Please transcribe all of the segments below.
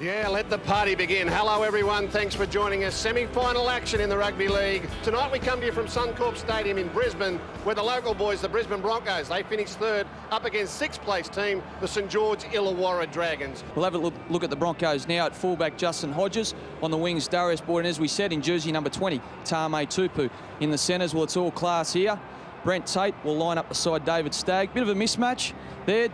Yeah, let the party begin. Hello, everyone. Thanks for joining us. Semi-final action in the Rugby League. Tonight we come to you from Suncorp Stadium in Brisbane, where the local boys, the Brisbane Broncos, they finished third up against sixth-place team, the St George Illawarra Dragons. We'll have a look at the Broncos now. At fullback, Justin Hodges. On the wings, Darius Boyd. And as we said, in jersey number 20, Tame Tupu. In the centres, well, it's all class here. Brent Tate will line up beside David Stagg. Bit of a mismatch there.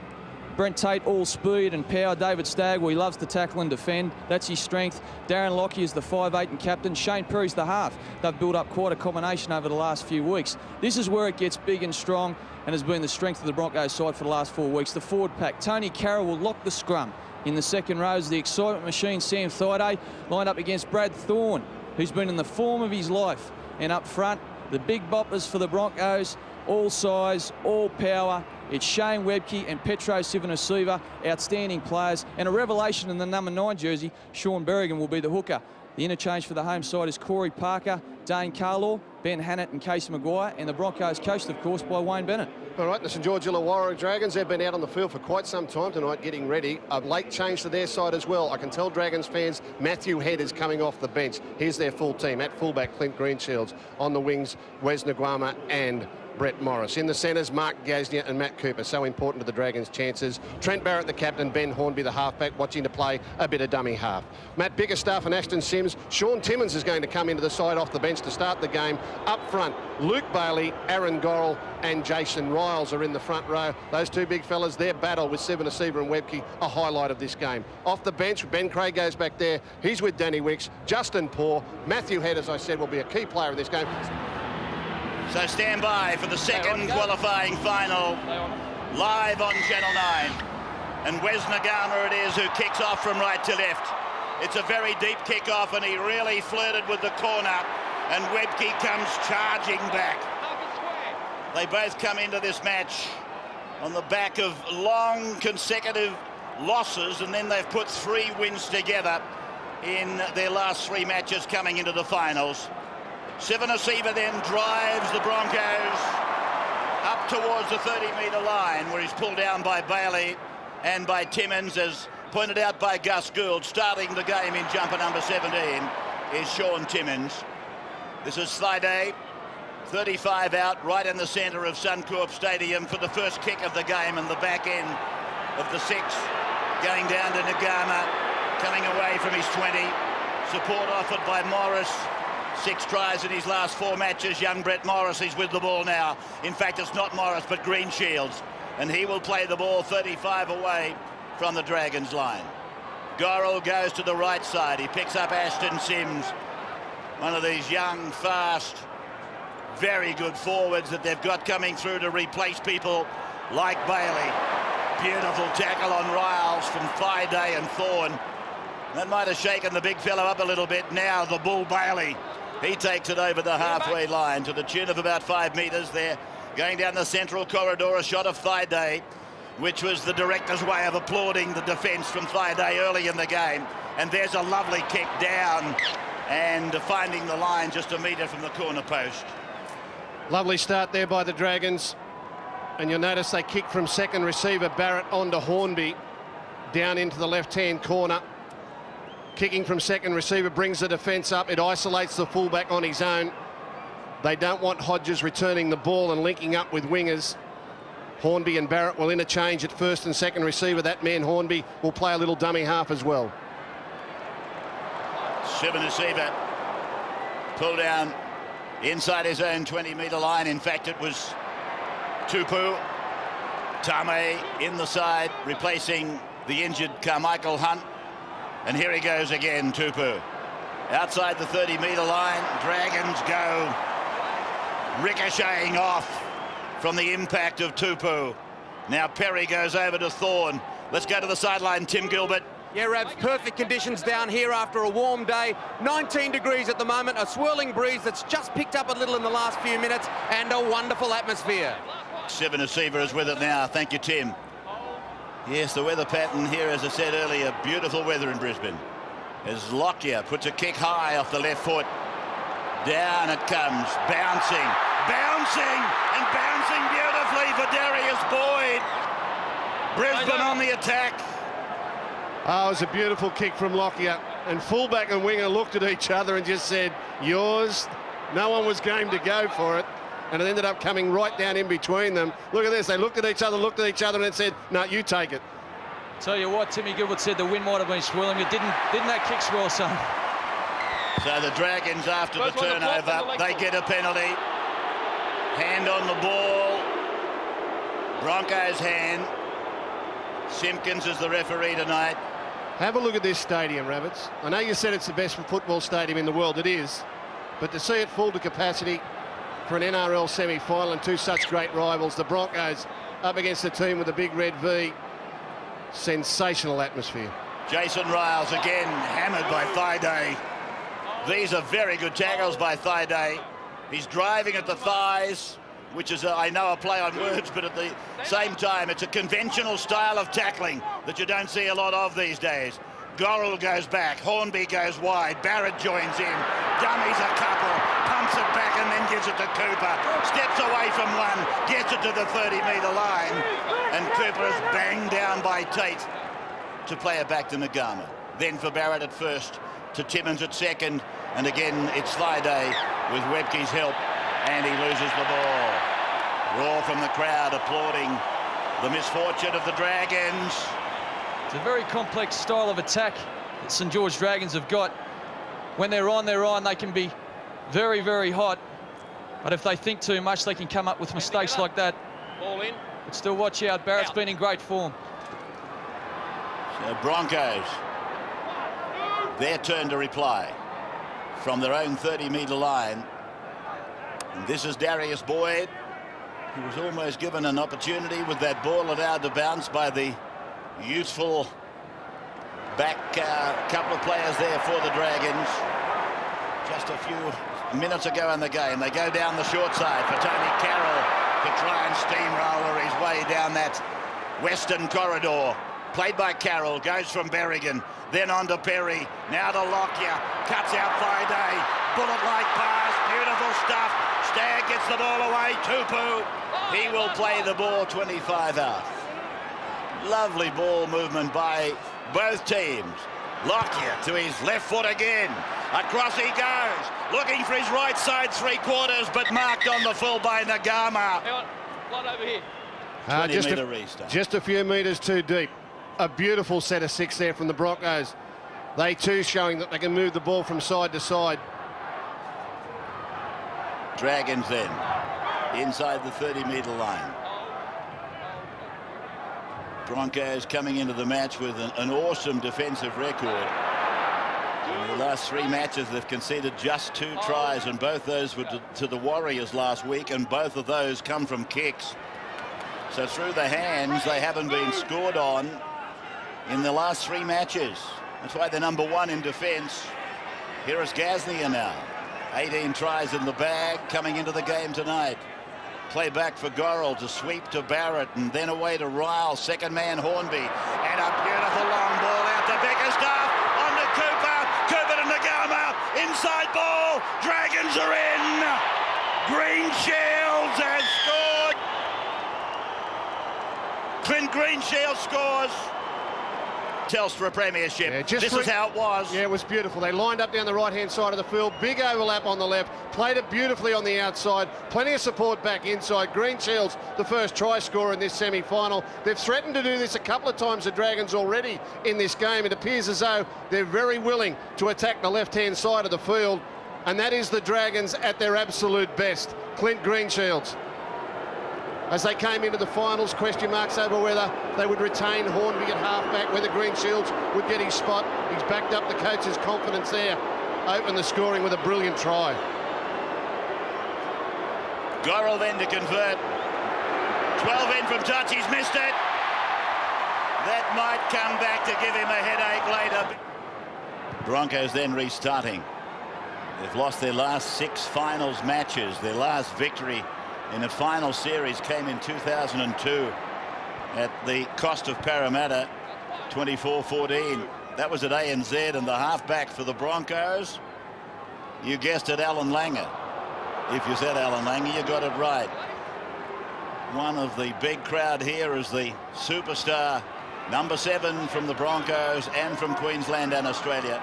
Brent Tate, all speed and power. David Stagg, well, he loves to tackle and defend. That's his strength. Darren Lockyer is the 5'8" and captain. Shane Perry's the half. They've built up quite a combination over the last few weeks. This is where it gets big and strong and has been the strength of the Broncos side for the last 4 weeks. The forward pack. Tony Carroll will lock the scrum. In the second row is the excitement machine, Sam Thaiday, lined up against Brad Thorne, who's been in the form of his life. And up front, the big boppers for the Broncos, all size, all power. It's Shane Webke and Petro Sivanasiva, outstanding players. And a revelation in the number 9 jersey, Sean Berrigan will be the hooker. The interchange for the home side is Corey Parker, Dane Carlaw, Ben Hannett and Casey Maguire, and the Broncos coached, of course, by Wayne Bennett. All right, the St George Illawarra Dragons, they've been out on the field for quite some time tonight getting ready. A late change to their side as well. I can tell Dragons fans, Matthew Head is coming off the bench. Here's their full team. At fullback, Clint Greenshields. On the wings, Wes Nguama and Brett Morris. In the centres, Mark Gaznia and Matt Cooper. So important to the Dragons' chances. Trent Barrett, the captain. Ben Hornby, the halfback, watching to play a bit of dummy half. Matt Bickerstaff and Ashton Sims. Sean Timmins is going to come into the side off the bench to start the game. Up front, Luke Bailey, Aaron Gorrell and Jason Riles are in the front row. Those two big fellas, their battle with Sivanasiva and Webke, a highlight of this game. Off the bench, Ben Craig goes back there. He's with Danny Wicks. Justin Poor. Matthew Head, as I said, will be a key player in this game. So stand by for the second qualifying final, live on Channel 9. And Wes Nguama it is who kicks off from right to left. It's a very deep kick-off, and he really flirted with the corner, and Webke comes charging back. They both come into this match on the back of long consecutive losses, and then they've put 3 wins together in their last 3 matches coming into the finals. Sivanasiva then drives the Broncos up towards the 30-metre line, where he's pulled down by Bailey and by Timmins, as pointed out by Gus Gould. Starting the game in jumper number 17 is Sean Timmins. This is Thaiday, 35 out, right in the centre of Suncorp Stadium for the first kick of the game, and the back end of the 6 going down to Nguama, coming away from his 20. Support offered by Morris. 6 tries in his last 4 matches. Young Brett Morris is with the ball now. In fact, it's not Morris, but Greenshields. And he will play the ball 35 away from the Dragons line. Gorrell goes to the right side. He picks up Ashton Sims. One of these young, fast, very good forwards that they've got coming through to replace people like Bailey. Beautiful tackle on Riles from Thaiday and Thorne. That might have shaken the big fellow up a little bit. Now the bull Bailey, he takes it over the halfway line to the tune of about 5 metres there. Going down the central corridor, a shot of Thaiday, which was the director's way of applauding the defence from Thaiday early in the game. And there's a lovely kick down and finding the line just a metre from the corner post. Lovely start there by the Dragons. And you'll notice they kick from second receiver Barrett onto Hornby, down into the left-hand corner. Kicking from second receiver brings the defence up. It isolates the fullback on his own. They don't want Hodges returning the ball and linking up with wingers. Hornby and Barrett will interchange at first and second receiver. That man Hornby will play a little dummy half as well. Sivanasiva pull down inside his own 20-metre line. In fact, it was Tupu. Tame in the side, replacing the injured Carmichael Hunt. And here he goes again, Tupu. Outside the 30-metre line, Dragons go ricocheting off from the impact of Tupu. Now Perry goes over to Thorne. Let's go to the sideline, Tim Gilbert. Yeah, Rabs, perfect conditions down here after a warm day. 19 degrees at the moment, a swirling breeze that's just picked up a little in the last few minutes, and a wonderful atmosphere. Sivanasiva is with it now. Thank you, Tim. Yes, the weather pattern here, as I said earlier, beautiful weather in Brisbane. As Lockyer puts a kick high off the left foot. Down it comes, bouncing, and bouncing beautifully for Darius Boyd. Brisbane on the attack. Oh, it was a beautiful kick from Lockyer, and fullback and winger looked at each other and just said, yours. No one was game to go for it, and it ended up coming right down in between them. Look at this, they looked at each other, and said, no, you take it. Tell you what, Timmy Gilbert said the wind might have been swirling. It didn't that kick swirl, son? So the Dragons, after the turnover, they get a penalty. Hand on the ball. Broncos' hand. Simpkins is the referee tonight. Have a look at this stadium, Rabbits. I know you said it's the best football stadium in the world. It is. But to see it full to capacity for an NRL semi-final and two such great rivals, the Broncos up against a team with a big red V, sensational atmosphere. Jason Riles again hammered by Thaiday. These are very good tackles by Thaiday. He's driving at the thighs, which is, I know, a play on words, but at the same time, it's a conventional style of tackling that you don't see a lot of these days. Gorrell goes back, Hornby goes wide, Barrett joins in, dummies a couple, pumps it back and then gives it to Cooper, steps away from one, gets it to the 30-metre line, and Cooper is banged down by Tate to play it back to Nagama. Then for Barrett at first, to Timmins at second, and again it's Thaiday with Webke's help, and he loses the ball. Roar from the crowd applauding the misfortune of the Dragons. It's a very complex style of attack that St George Dragons have got. When they're on, they're on. They can be very, very hot. But if they think too much, they can come up with mistakes like that. Ball in. But still watch out. Barrett's been in great form. So Broncos, their turn to reply from their own 30-metre line. And this is Darius Boyd, who was almost given an opportunity with that ball allowed to bounce by the youthful back couple of players there for the Dragons. Just a few minutes ago in the game, they go down the short side for Tony Carroll to try and steamroller his way down that western corridor. Played by Carroll, goes from Berrigan, then on to Perry, now to Lockyer, cuts out Thaiday, bullet-like pass, beautiful stuff. Stagg gets the ball away, Tupu. He will play the ball 25 out. Lovely ball movement by both teams. Lockyer to his left foot again. Across he goes, looking for his right side three-quarters, but marked on the full by Nagama. Hang on, blood over here. 20-metre restart. Just a few metres too deep. A beautiful set of six there from the Broncos. They too showing that they can move the ball from side to side. Dragons then, inside the 30-metre line. Broncos coming into the match with an awesome defensive record. In the last three matches, they've conceded just 2 tries, and both those were to the Warriors last week, and both of those come from kicks. So through the hands, they haven't been scored on in the last 3 matches. That's why they're #1 in defence. Here is Gaznia now. 18 tries in the bag coming into the game tonight. Play back for Gorrell to sweep to Barrett and then away to Ryle. Second man Hornby. And a beautiful long ball out to Bickerstaff. On to Cooper. Cooper to Nagama. Inside ball. Dragons are in. Greenshields has scored. Clint Greenshields scores. Telstra Premiership. Yeah, this is how it was. Yeah, it was beautiful. They lined up down the right-hand side of the field. Big overlap on the left. Played it beautifully on the outside. Plenty of support back inside. Greenshields, the first try scorer in this semi-final. They've threatened to do this a couple of times, the Dragons, already in this game. It appears as though they're very willing to attack the left-hand side of the field. And that is the Dragons at their absolute best. Clint Greenshields. As they came into the finals, question marks over whether they would retain Hornby at halfback, whether Greenshields would get his spot. He's backed up the coach's confidence there. Opened the scoring with a brilliant try. Gorrell then to convert. 12 in from touch, he's missed it. That might come back to give him a headache later. Broncos then restarting. They've lost their last 6 finals matches. Their last victory in a final series came in 2002 at the cost of Parramatta, 24-14. That was at ANZ, and the halfback for the Broncos, you guessed it, Alan Langer. If you said Alan Langer, you got it right. One of the big crowd here is the superstar Number 7 from the Broncos and from Queensland and Australia.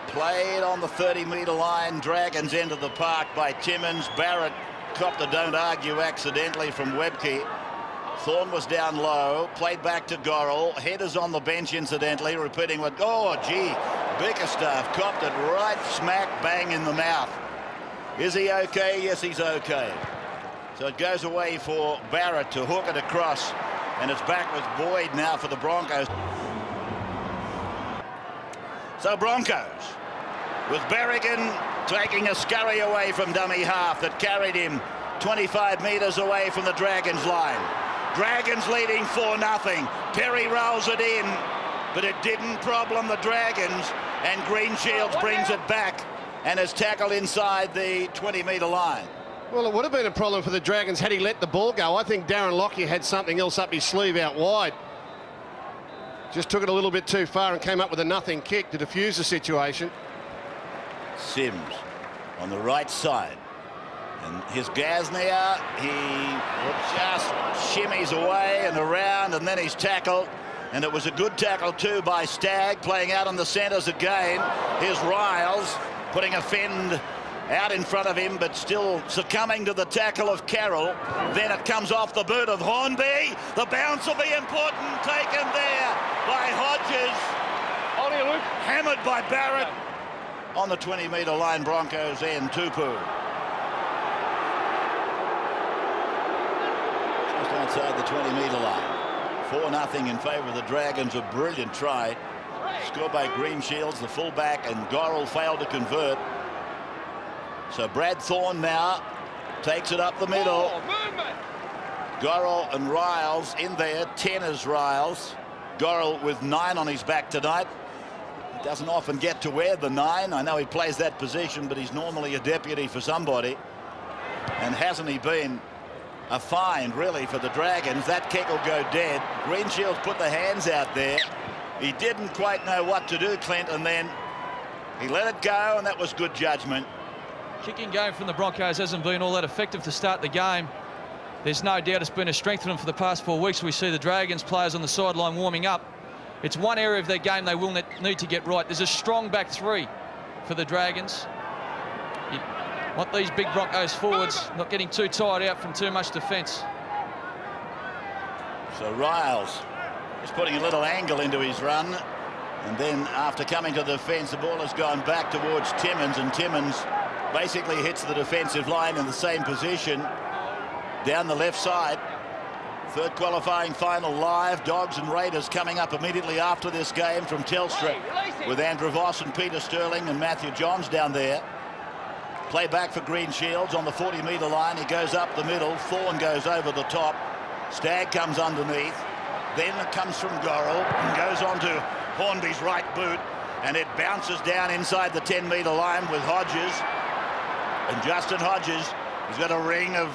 Played on the 30-metre line. Dragons entered the park by Timmins. Barrett copped a don't argue accidentally from Webke. Thorne was down low, played back to Gorrell. Headers on the bench, incidentally, repeating what, oh, gee, Bickerstaff copped it right smack bang in the mouth. Is he okay? Yes, he's okay. So it goes away for Barrett to hook it across, and it's back with Boyd now for the Broncos. So Broncos, with Berrigan taking a scurry away from dummy half that carried him 25 metres away from the Dragons line. Dragons leading 4-0. Perry rolls it in, but it didn't problem the Dragons, and Greenshields brings it back and is tackled inside the 20-metre line. Well, it would have been a problem for the Dragons had he let the ball go. I think Darren Lockyer had something else up his sleeve out wide. Just took it a little bit too far and came up with a nothing kick to defuse the situation. Sims on the right side. And his Gasnier, he just shimmies away and around, and then he's tackled. And it was a good tackle too by Stagg, playing out on the centres again. Here's Riles putting a fend out in front of him, but still succumbing to the tackle of Carroll. Then it comes off the boot of Hornby. The bounce will be important, taken there by Hodges. Hammered by Barrett. On the 20-metre line, Broncos end. Tupu just outside the 20-metre line. 4-0 in favour of the Dragons. A brilliant try. Scored by Greenshields, the fullback, and Gorrell failed to convert. So Brad Thorne now takes it up the middle. Gorrell and Riles in there. 10 is Riles. Gorrell with 9 on his back tonight. He doesn't often get to wear the 9. I know he plays that position, but he's normally a deputy for somebody. And hasn't he been a find, really, for the Dragons? That kick will go dead. Greenshields put the hands out there. He didn't quite know what to do, Clint, and then he let it go, and that was good judgment. Kicking game from the Broncos hasn't been all that effective to start the game. There's no doubt it's been a strength for them for the past 4 weeks. We see the Dragons players on the sideline warming up. It's one area of their game they will need to get right. There's a strong back 3 for the Dragons. You want these big Broncos forwards not getting too tired out from too much defence. So Riles is putting a little angle into his run, and then after coming to the defence, the ball has gone back towards Timmins, and Timmins basically hits the defensive line in the same position down the left side. Third qualifying final live. Dogs and Raiders coming up immediately after this game from Telstra, with Andrew Voss and Peter Sterling and Matthew Johns down there. Play back for Greenshields on the 40-metre line. He goes up the middle. Thorne goes over the top. Stagg comes underneath. Then it comes from Gorrell and goes on to Hornby's right boot, and it bounces down inside the 10-metre line with Hodges. And Justin Hodges, he's got a ring of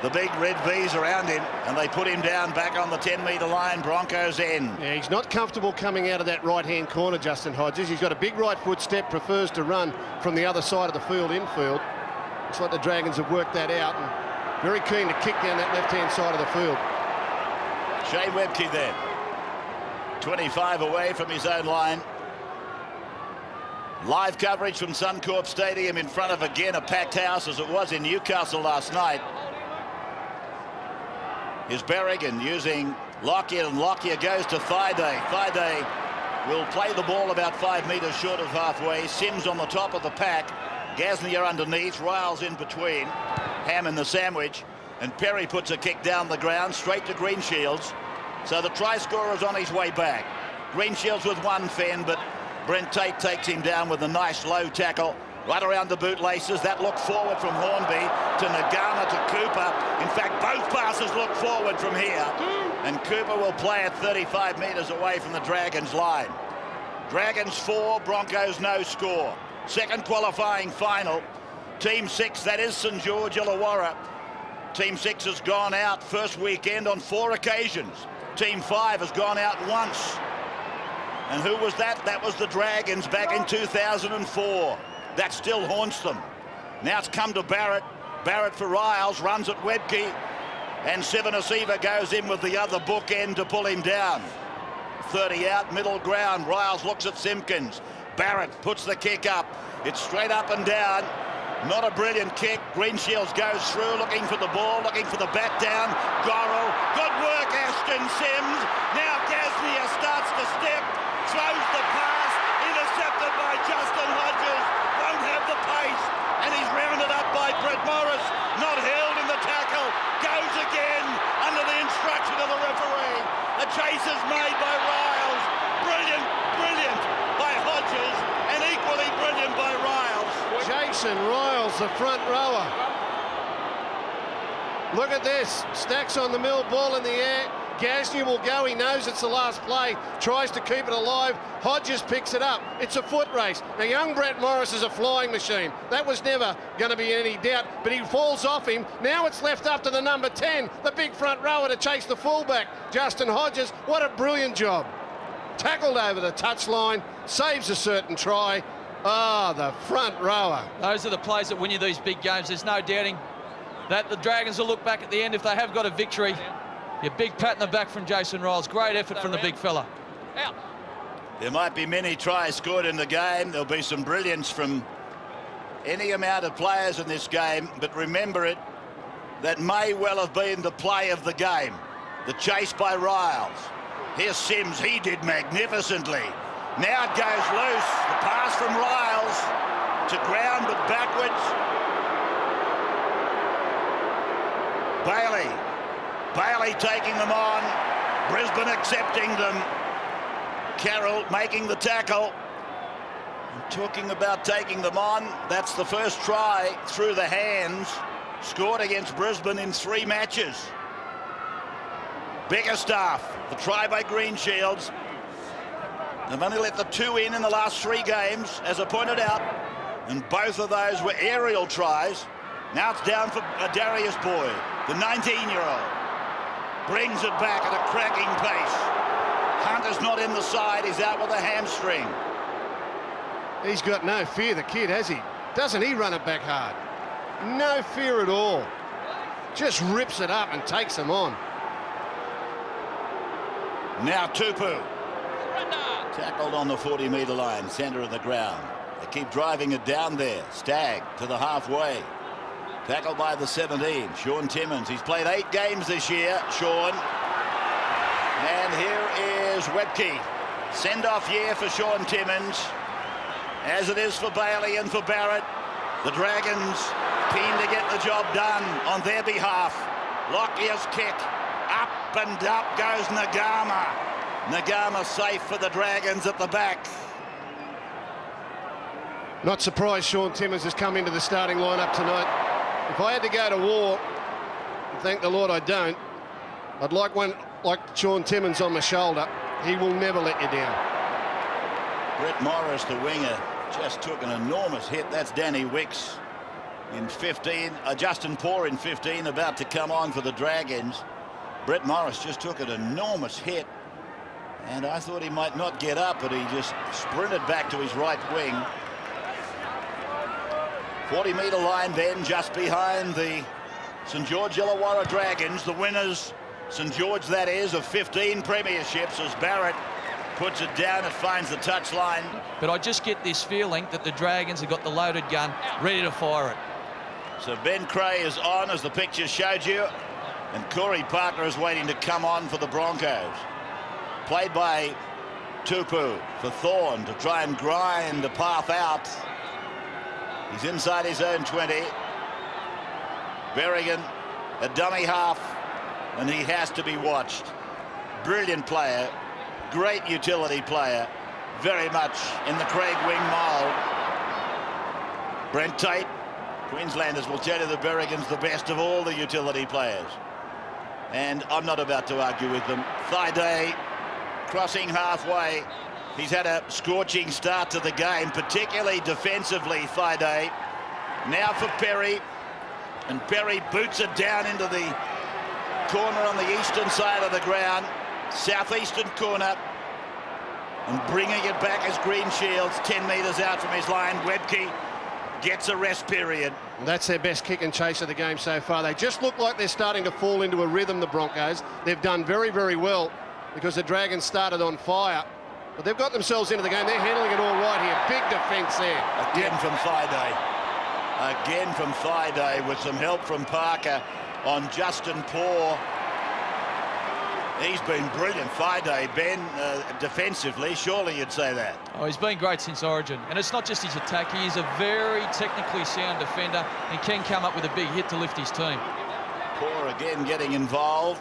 the big red V's around him, and they put him down back on the 10-metre line. Broncos end. Yeah, he's not comfortable coming out of that right-hand corner, Justin Hodges. He's got a big right foot step, prefers to run from the other side of the field, infield. Looks like the Dragons have worked that out, and very keen to kick down that left-hand side of the field. Shane Webke then, 25 away from his own line. Live coverage from Suncorp Stadium in front of, again, a packed house as it was in Newcastle last night. Here's Berrigan using Lockyer, and Lockyer goes to Thaiday. Thaiday will play the ball about 5 metres short of halfway. Sims on the top of the pack. Gasnier underneath. Riles in between. Ham in the sandwich. And Perry puts a kick down the ground straight to Greenshields. So the try scorer is on his way back. Greenshields with one fend, but Brent Tate takes him down with a nice low tackle right around the bootlaces. That look forward from Hornby to Nagana to Cooper. In fact, both passes look forward from here. And Cooper will play at 35 metres away from the Dragons line. Dragons 4, Broncos no score. Second qualifying final. Team 6, that is St George Illawarra. Team 6 has gone out first weekend on 4 occasions. Team 5 has gone out once. And who was that? That was the Dragons back in 2004. That still haunts them. Now it's come to Barrett. Barrett for Riles, runs at Webke. And Sivanasiva goes in with the other bookend to pull him down. 30 out, middle ground. Riles looks at Simpkins. Barrett puts the kick up. It's straight up and down. Not a brilliant kick. Greenshields goes through, looking for the ball, looking for the bat down. Gorrell. Good work, Ashton Sims. Now Gasnier starts to step, throws the pass, intercepted by Justin Hodges. Won't have the pace, and he's rounded up by Brett Morris. Not held in the tackle. Goes again under the instruction of the referee. The chase is made by Riles. Brilliant, brilliant by Hodges, and equally brilliant by Riles. Jason Riles, the front rower. Look at this. Stacks on the mill, ball in the air. Gasnier will go. He knows it's the last play. Tries to keep it alive. Hodges picks it up. It's a foot race. Now, young Brett Morris is a flying machine. That was never going to be any doubt, but he falls off him. Now it's left up to the number 10, the big front rower, to chase the fullback, Justin Hodges. What a brilliant job. Tackled over the touchline, saves a certain try. Ah, the front rower. Those are the plays that win you these big games. There's no doubting that the Dragons will look back at the end if they have got a victory. Your big pat in the back from Jason Riles. Great effort from the big fella. Out. There might be many tries scored in the game. There'll be some brilliance from any amount of players in this game. But remember it, that may well have been the play of the game. The chase by Riles. Here's Sims. He did magnificently. Now it goes loose. The pass from Riles to ground but backwards. Bailey taking them on. Brisbane accepting them. Carroll making the tackle. I'm talking about taking them on. That's the first try through the hands scored against Brisbane in 3 matches. Bickerstaff, the try by Greenshields. They've only let the 2 in the last 3 games, as I pointed out, and both of those were aerial tries. Now it's down for Darius Boyd, the 19-year-old. Brings it back at a cracking pace. Hunter's not in the side, he's out with a hamstring. He's got no fear, the kid, has he? Doesn't he run it back hard? No fear at all. Just rips it up and takes them on. Now Tupu. Tackled on the 40-metre line, centre of the ground. They keep driving it down there. Stagg to the halfway. Tackled by the 17, Sean Timmins. He's played 8 games this year, Sean. And here is Webke. Send-off year for Sean Timmins, as it is for Bailey and for Barrett. The Dragons keen to get the job done on their behalf. Lockyer's kick. Up and up goes Nagama. Nagama safe for the Dragons at the back. Not surprised Sean Timmins has come into the starting lineup tonight. If I had to go to war, thank the Lord I don't, I'd like one like Sean Timmins on my shoulder. He will never let you down. Brett Morris, the winger, just took an enormous hit. That's Danny Wicks in 15. Justin Poore in 15, about to come on for the Dragons. Brett Morris just took an enormous hit, and I thought he might not get up, but he just sprinted back to his right wing. 40-metre line then, just behind the St George Illawarra Dragons, the winners, St George that is, of 15 premierships, as Barrett puts it down. It finds the touchline. But I just get this feeling that the Dragons have got the loaded gun ready to fire it. So Ben Creagh is on, as the picture showed you, and Corey Parker is waiting to come on for the Broncos. Played by Tupu for Thorne to try and grind the path out. He's inside his own 20. Berrigan, a dummy half, and he has to be watched. Brilliant player, great utility player, very much in the Craig Wing mould. Brent Tate, Queenslanders will tell you that Berrigan's the best of all the utility players. And I'm not about to argue with them. Thaiday crossing halfway. He's had a scorching start to the game, particularly defensively, Thaiday. Now for Perry, and Perry boots it down into the corner on the eastern side of the ground, southeastern corner, and bringing it back as Greenshields, 10 metres out from his line. Webke gets a rest period. That's their best kick and chase of the game so far. They just look like they're starting to fall into a rhythm, the Broncos. They've done very, very well because the Dragons started on fire. But they've got themselves into the game. They're handling it all right here. Big defence there. Again from Friday. Again from Friday with some help from Parker on Justin Poor. He's been brilliant, Friday, Ben, defensively. Surely you'd say that. Oh, he's been great since Origin. And it's not just his attack. He is a very technically sound defender and can come up with a big hit to lift his team. Poor again getting involved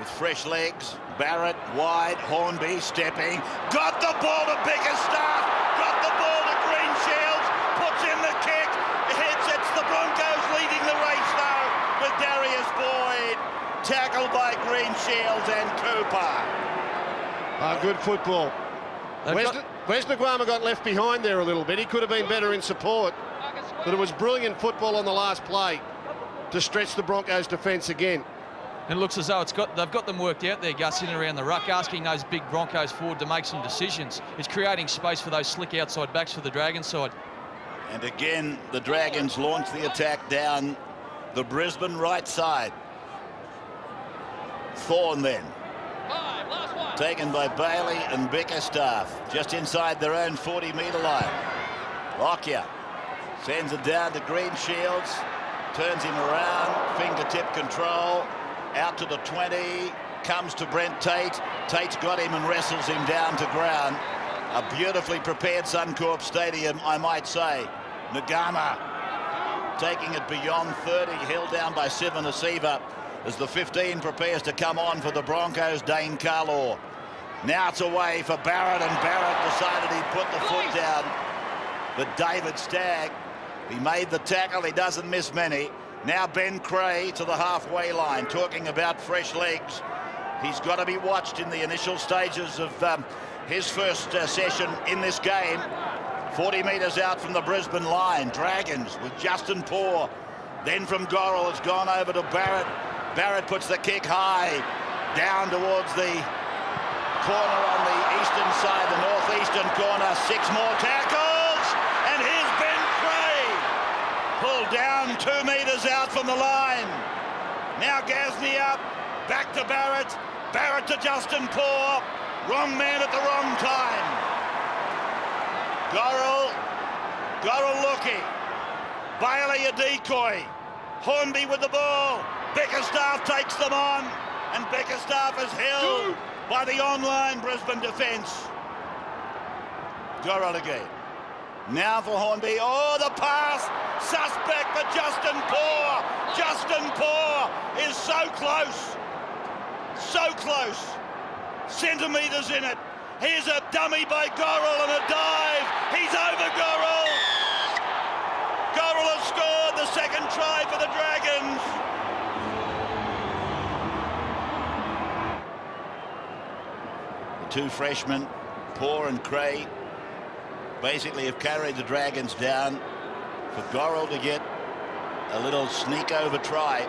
with fresh legs. Barrett wide, Hornby stepping. Got the ball to Bickerstaff. Got the ball to Greenshields. Puts in the kick. Hits. It's the Broncos leading the race though with Darius Boyd. Tackled by Greenshields and Cooper. Good football. Wes Nguama got left behind there a little bit. He could have been better in support. But it was brilliant football on the last play to stretch the Broncos' defence again. And it looks as though they've got them worked out there, Gus, in and around the ruck, asking those big Broncos forward to make some decisions. It's creating space for those slick outside backs for the Dragons side. And again, the Dragons launch the attack down the Brisbane right side. Thorne then. Taken by Bailey and Bickerstaff, just inside their own 40-metre line. Lockyer sends it down to Greenshields, turns him around, fingertip control, out to the 20, comes to Brent Tate. Tate's got him and wrestles him down to ground. A beautifully prepared Suncorp Stadium, I might say. Nguama taking it beyond 30, held down by Sivanasiva as the 15 prepares to come on for the Broncos. Dane Carlaw. Now it's away for Barrett, and Barrett decided he'd put the foot down. But David Stagg, he made the tackle, he doesn't miss many. Now Ben Creagh to the halfway line, talking about fresh legs. He's got to be watched in the initial stages of his first session in this game. 40 metres out from the Brisbane line. Dragons with Justin Poor. Then from Gorrell, it's gone over to Barrett. Barrett puts the kick high, down towards the corner on the eastern side, the northeastern corner. 6 more tackles, and here's Ben Creagh. Pulled down 2 metres out from the line. Now Gasnier up, back to Barrett. Barrett to Justin Poor. Wrong man at the wrong time. Gorrell looking. Bailey a decoy. Hornby with the ball. Bickerstaff takes them on, and Bickerstaff is held by the online Brisbane defence. Gorrell again. Now for Hornby. Oh, the pass. Suspect for Justin Poor. Justin Poor is so close. So close. Centimetres in it. Here's a dummy by Gorrell and a dive. He's over Gorrell. Gorrell has scored the second try for the Dragons. The 2 freshmen, Poor and Creagh, basically have carried the Dragons down. For Gorrell to get a little sneak over try.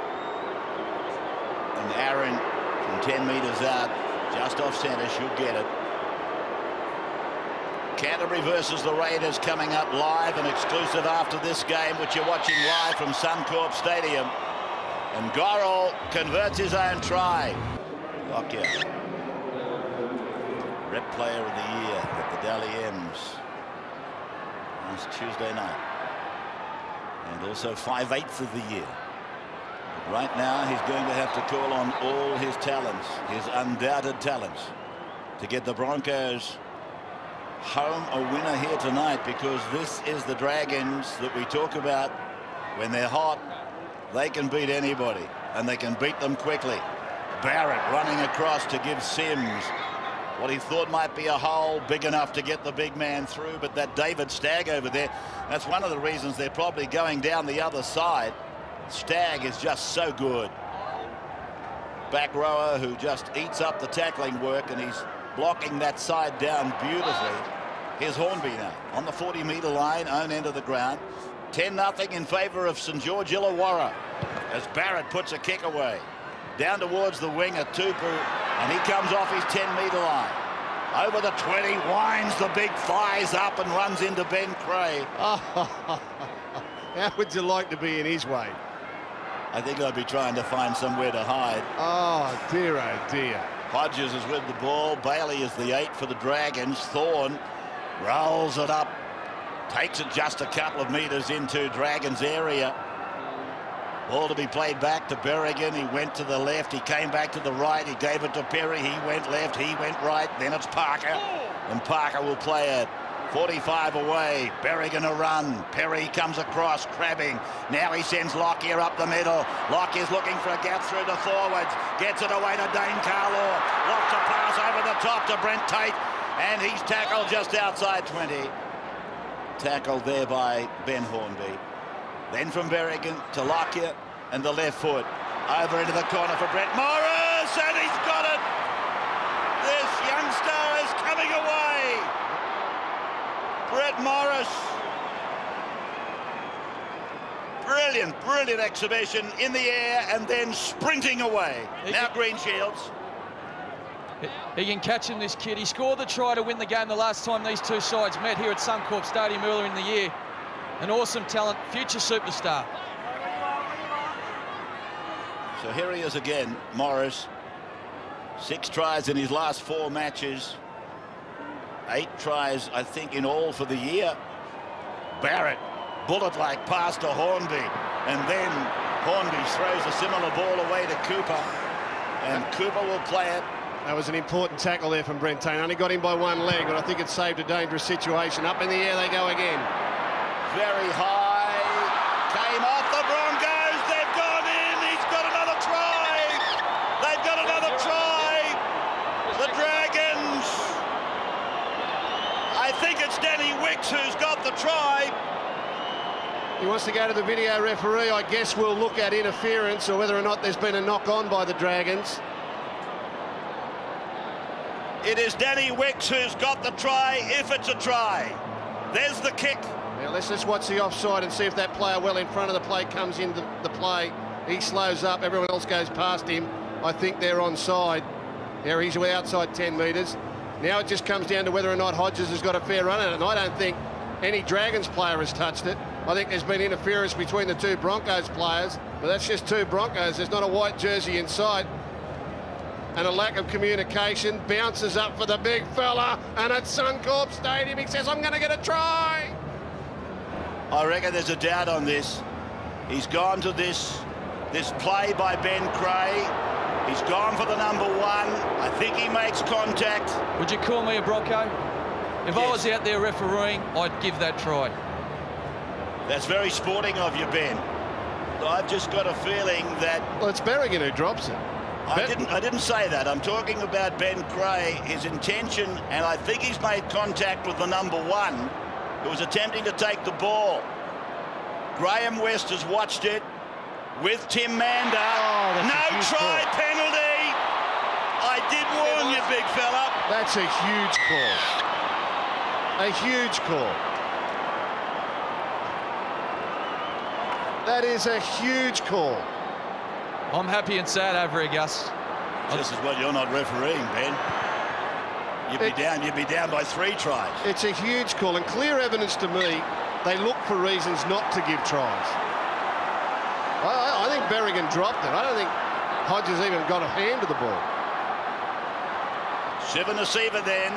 And Aaron from 10 metres out, just off centre, should get it. Canterbury versus the Raiders coming up live and exclusive after this game, which you're watching live from Suncorp Stadium. And Gorrell converts his own try. Lockyer, Rep Player of the Year at the Dally M's last Tuesday night. And also 5/8 of the year. But right now he's going to have to call on all his talents, his undoubted talents, to get the Broncos home a winner here tonight, because this is the Dragons that we talk about. When they're hot, they can beat anybody, and they can beat them quickly. Barrett running across to give Sims what he thought might be a hole big enough to get the big man through, but that David Stagg over there, that's one of the reasons they're probably going down the other side. Stagg is just so good. Back rower who just eats up the tackling work, and he's blocking that side down beautifully. Here's Hornby now on the 40-metre line, own end of the ground. 10-0 in favour of St George Illawarra as Barrett puts a kick away. Down towards the wing at Tupu, and he comes off his 10-metre line. Over the 20, winds the big thighs up and runs into Ben Creagh. How would you like to be in his way? I think I'd be trying to find somewhere to hide. Oh, dear, oh, dear. Hodges is with the ball. Bailey is the 8 for the Dragons. Thorne rolls it up. Takes it just a couple of metres into Dragons area. Ball to be played back to Berrigan. He went to the left. He came back to the right. He gave it to Perry. He went left. He went right. Then it's Parker. And Parker will play it. 45 away. Berrigan a run. Perry comes across, crabbing. Now he sends Lockyer up the middle. Lockyer's looking for a gap through the forwards. Gets it away to Dane Carlaw. Lofts a pass over the top to Brent Tate. And he's tackled just outside 20. Tackled there by Ben Hornby. Then from Berrigan to Lockyer and the left foot. Over into the corner for Brett Morris, and he's got it. This youngster is coming away. Brett Morris. Brilliant, brilliant exhibition in the air and then sprinting away. Now Green Shields. He can catch him, this kid. He scored the try to win the game the last time these two sides met here at Suncorp Stadium earlier in the year. An awesome talent, future superstar. So here he is again, Morris. 6 tries in his last 4 matches. 8 tries, I think, in all for the year. Barrett, bullet-like pass to Hornby. And then Hornby throws a similar ball away to Cooper. And Cooper will play it. That was an important tackle there from Brent Tate. Only got him by 1 leg, but I think it saved a dangerous situation. Up in the air they go again. Very high. Came off the Broncos. They've gone in. He's got another try. They've got another try. The Dragons. I think it's Danny Wicks who's got the try. He wants to go to the video referee. I guess we'll look at interference or whether or not there's been a knock on by the Dragons. It is Danny Wicks who's got the try, if it's a try. There's the kick. Now let's just watch the offside and see if that player well in front of the play comes into the play. He slows up, everyone else goes past him. I think they're onside. There he's outside 10 metres. Now it just comes down to whether or not Hodges has got a fair run at it, and I don't think any Dragons player has touched it. I think there's been interference between the 2 Broncos players, but that's just 2 Broncos. There's not a white jersey in sight. And a lack of communication. Bounces up for the big fella, and at Suncorp Stadium he says, I'm going to get a try. I reckon there's a doubt on this. He's gone to this play by Ben Creagh. He's gone for the number 1. I think he makes contact. Would you call me a Bronco? If I was out there refereeing, I'd give that try. That's very sporting of you, Ben. I've just got a feeling that... Well, it's Berrigan who drops it. I didn't say that. I'm talking about Ben Creagh, his intention, and I think he's made contact with the number 1, who was attempting to take the ball. Graham West has watched it with Tim Mander. Oh, no try call. Penalty. I did warn you, big fella. That's a huge call. A huge call. That is a huge call. I'm happy and sad over here, Gus. This is what you're not refereeing, Ben. You'd be down by 3 tries. It's a huge call, and clear evidence to me they look for reasons not to give tries. I think Berrigan dropped it. I don't think Hodges even got a hand to the ball. Shiva Nasiva then.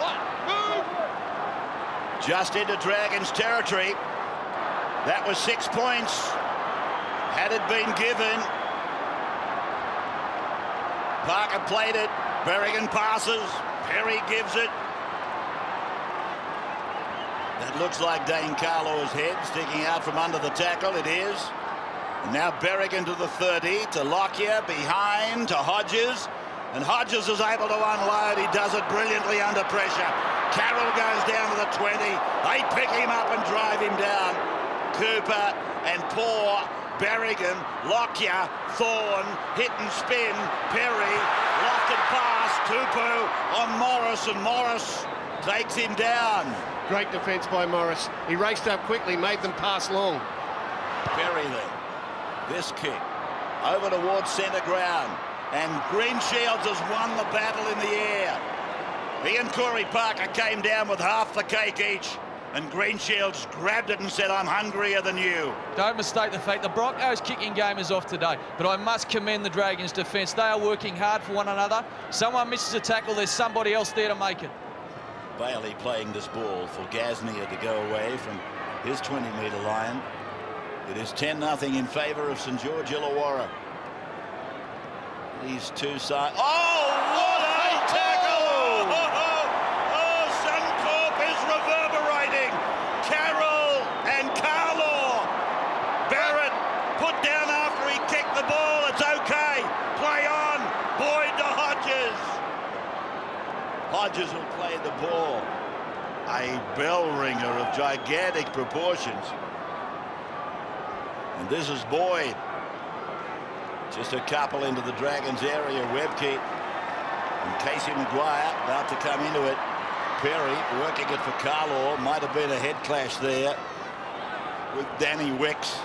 Just into Dragons territory. That was 6 points. Had it been given. Parker played it. Berrigan passes. Perry gives it. That looks like Dane Carlaw's head sticking out from under the tackle. It is. And now Berrigan to the 30, to Lockyer, behind, to Hodges. And Hodges is able to unload. He does it brilliantly under pressure. Carroll goes down to the 20. They pick him up and drive him down. Cooper and poor Berrigan, Lockyer, Thorne, hit and spin, Perry, lofted pass, Tupu on Morris, and Morris takes him down. Great defence by Morris. He raced up quickly, made them pass long. Perry then, this kick, over towards centre ground, and Green Shields has won the battle in the air. He and Corey Parker came down with half the cake each. And Greenshields grabbed it and said, I'm hungrier than you. Don't mistake the fact the Broncos' kicking game is off today, but I must commend the Dragons' defence. They are working hard for one another. Someone misses a tackle, there's somebody else there to make it. Bailey playing this ball for Gasnier to go away from his 20-metre line. It is 10-0 in favour of St George Illawarra. These two sides. Oh, what a tackle! Oh, Suncorp is reverberating. Carroll and Carlaw. Barrett put down after he kicked the ball. It's okay. Play on. Boyd to Hodges. Hodges will play the ball. A bell ringer of gigantic proportions. And this is Boyd. Just a couple into the Dragons area. Webke and Casey Maguire about to come into it. Perry working it for Carlaw. Might have been a head clash there with Danny Wicks.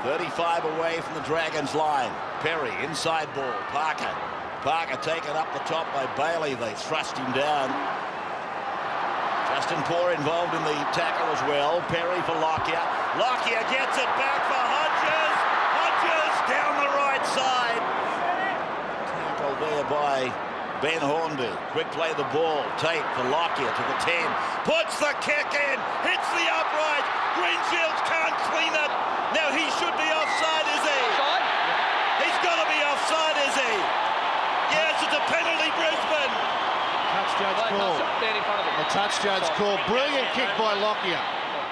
35 away from the Dragons line. Perry inside ball. Parker taken up the top by Bailey. They thrust him down. Justin Poore involved in the tackle as well. Perry for Lockyer. Lockyer gets it back for Hodges. Hodges down the right side. Tackle there by Ben Hornby. Quick play the ball. Tate for Lockyer to the 10. Puts the kick in. Hits the upright. Greenshields can't clean it. Now he should be offside, is he? He's got to be offside, is he? Yes, it's a penalty, Brisbane. Touch judge call. A touch judge call. Brilliant kick by Lockyer.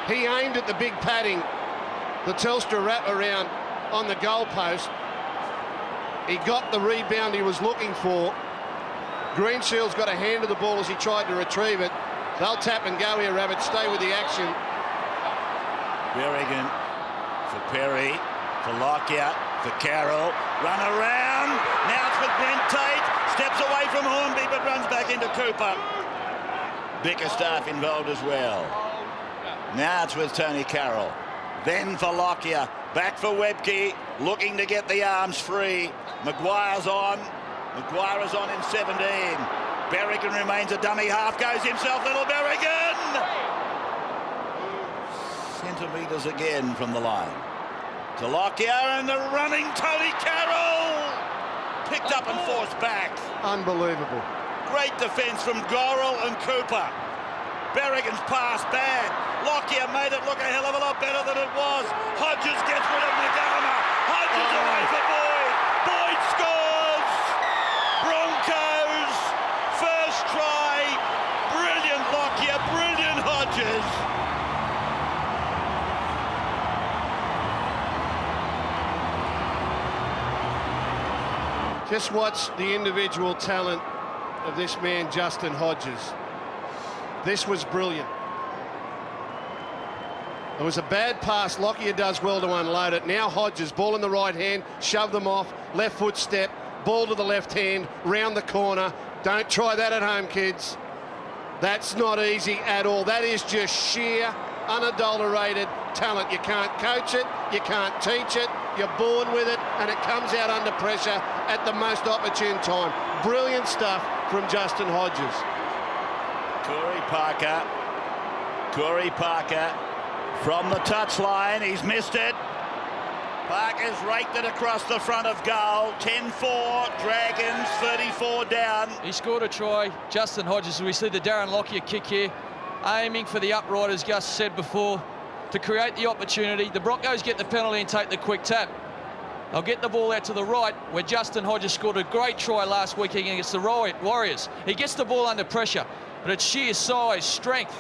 He aimed at the big padding, the Telstra wraparound on the goalpost. He got the rebound he was looking for. Greenshields got a hand of the ball as he tried to retrieve it. They'll tap and go here, Rabbit. Stay with the action. Berrigan for Perry, for Lockyer, for Carroll. Run around. Now it's with Brent Tate. Steps away from Hornby but runs back into Cooper. Bickerstaff involved as well. Now it's with Tony Carroll. Then for Lockyer. Back for Webke. Looking to get the arms free. Maguire's on. Maguire is on in 17. Berrigan remains a dummy half. Goes himself, little Berrigan. Centimetres again from the line. To Lockyer and the running Tony Carroll. Picked up and forced back. Unbelievable. Great defence from Gorrell and Cooper. Berrigan's pass bad. Lockyer made it look a hell of a lot better than it was. Hodges gets rid of Nagama. Hodges away for Boyd. Boyd scores. Broncos. First try. Brilliant Lockyer. Brilliant Hodges. Just watch the individual talent of this man, Justin Hodges. This was brilliant. It was a bad pass. Lockyer does well to unload it. Now Hodges, ball in the right hand, shove them off, left foot step, ball to the left hand, round the corner. Don't try that at home, kids. That's not easy at all. That is just sheer, unadulterated talent. You can't coach it, you can't teach it, you're born with it, and it comes out under pressure at the most opportune time. Brilliant stuff from Justin Hodges. Corey Parker from the touchline. He's missed it. Parker's raked it across the front of goal. 10-4, Dragons 34 down. He scored a try. Justin Hodges, we see the Darren Lockyer kick here, aiming for the upright, as Gus said before, to create the opportunity. The Broncos get the penalty and take the quick tap. They'll get the ball out to the right, where Justin Hodges scored a great try last week against the Warriors. He gets the ball under pressure, but it's sheer size, strength,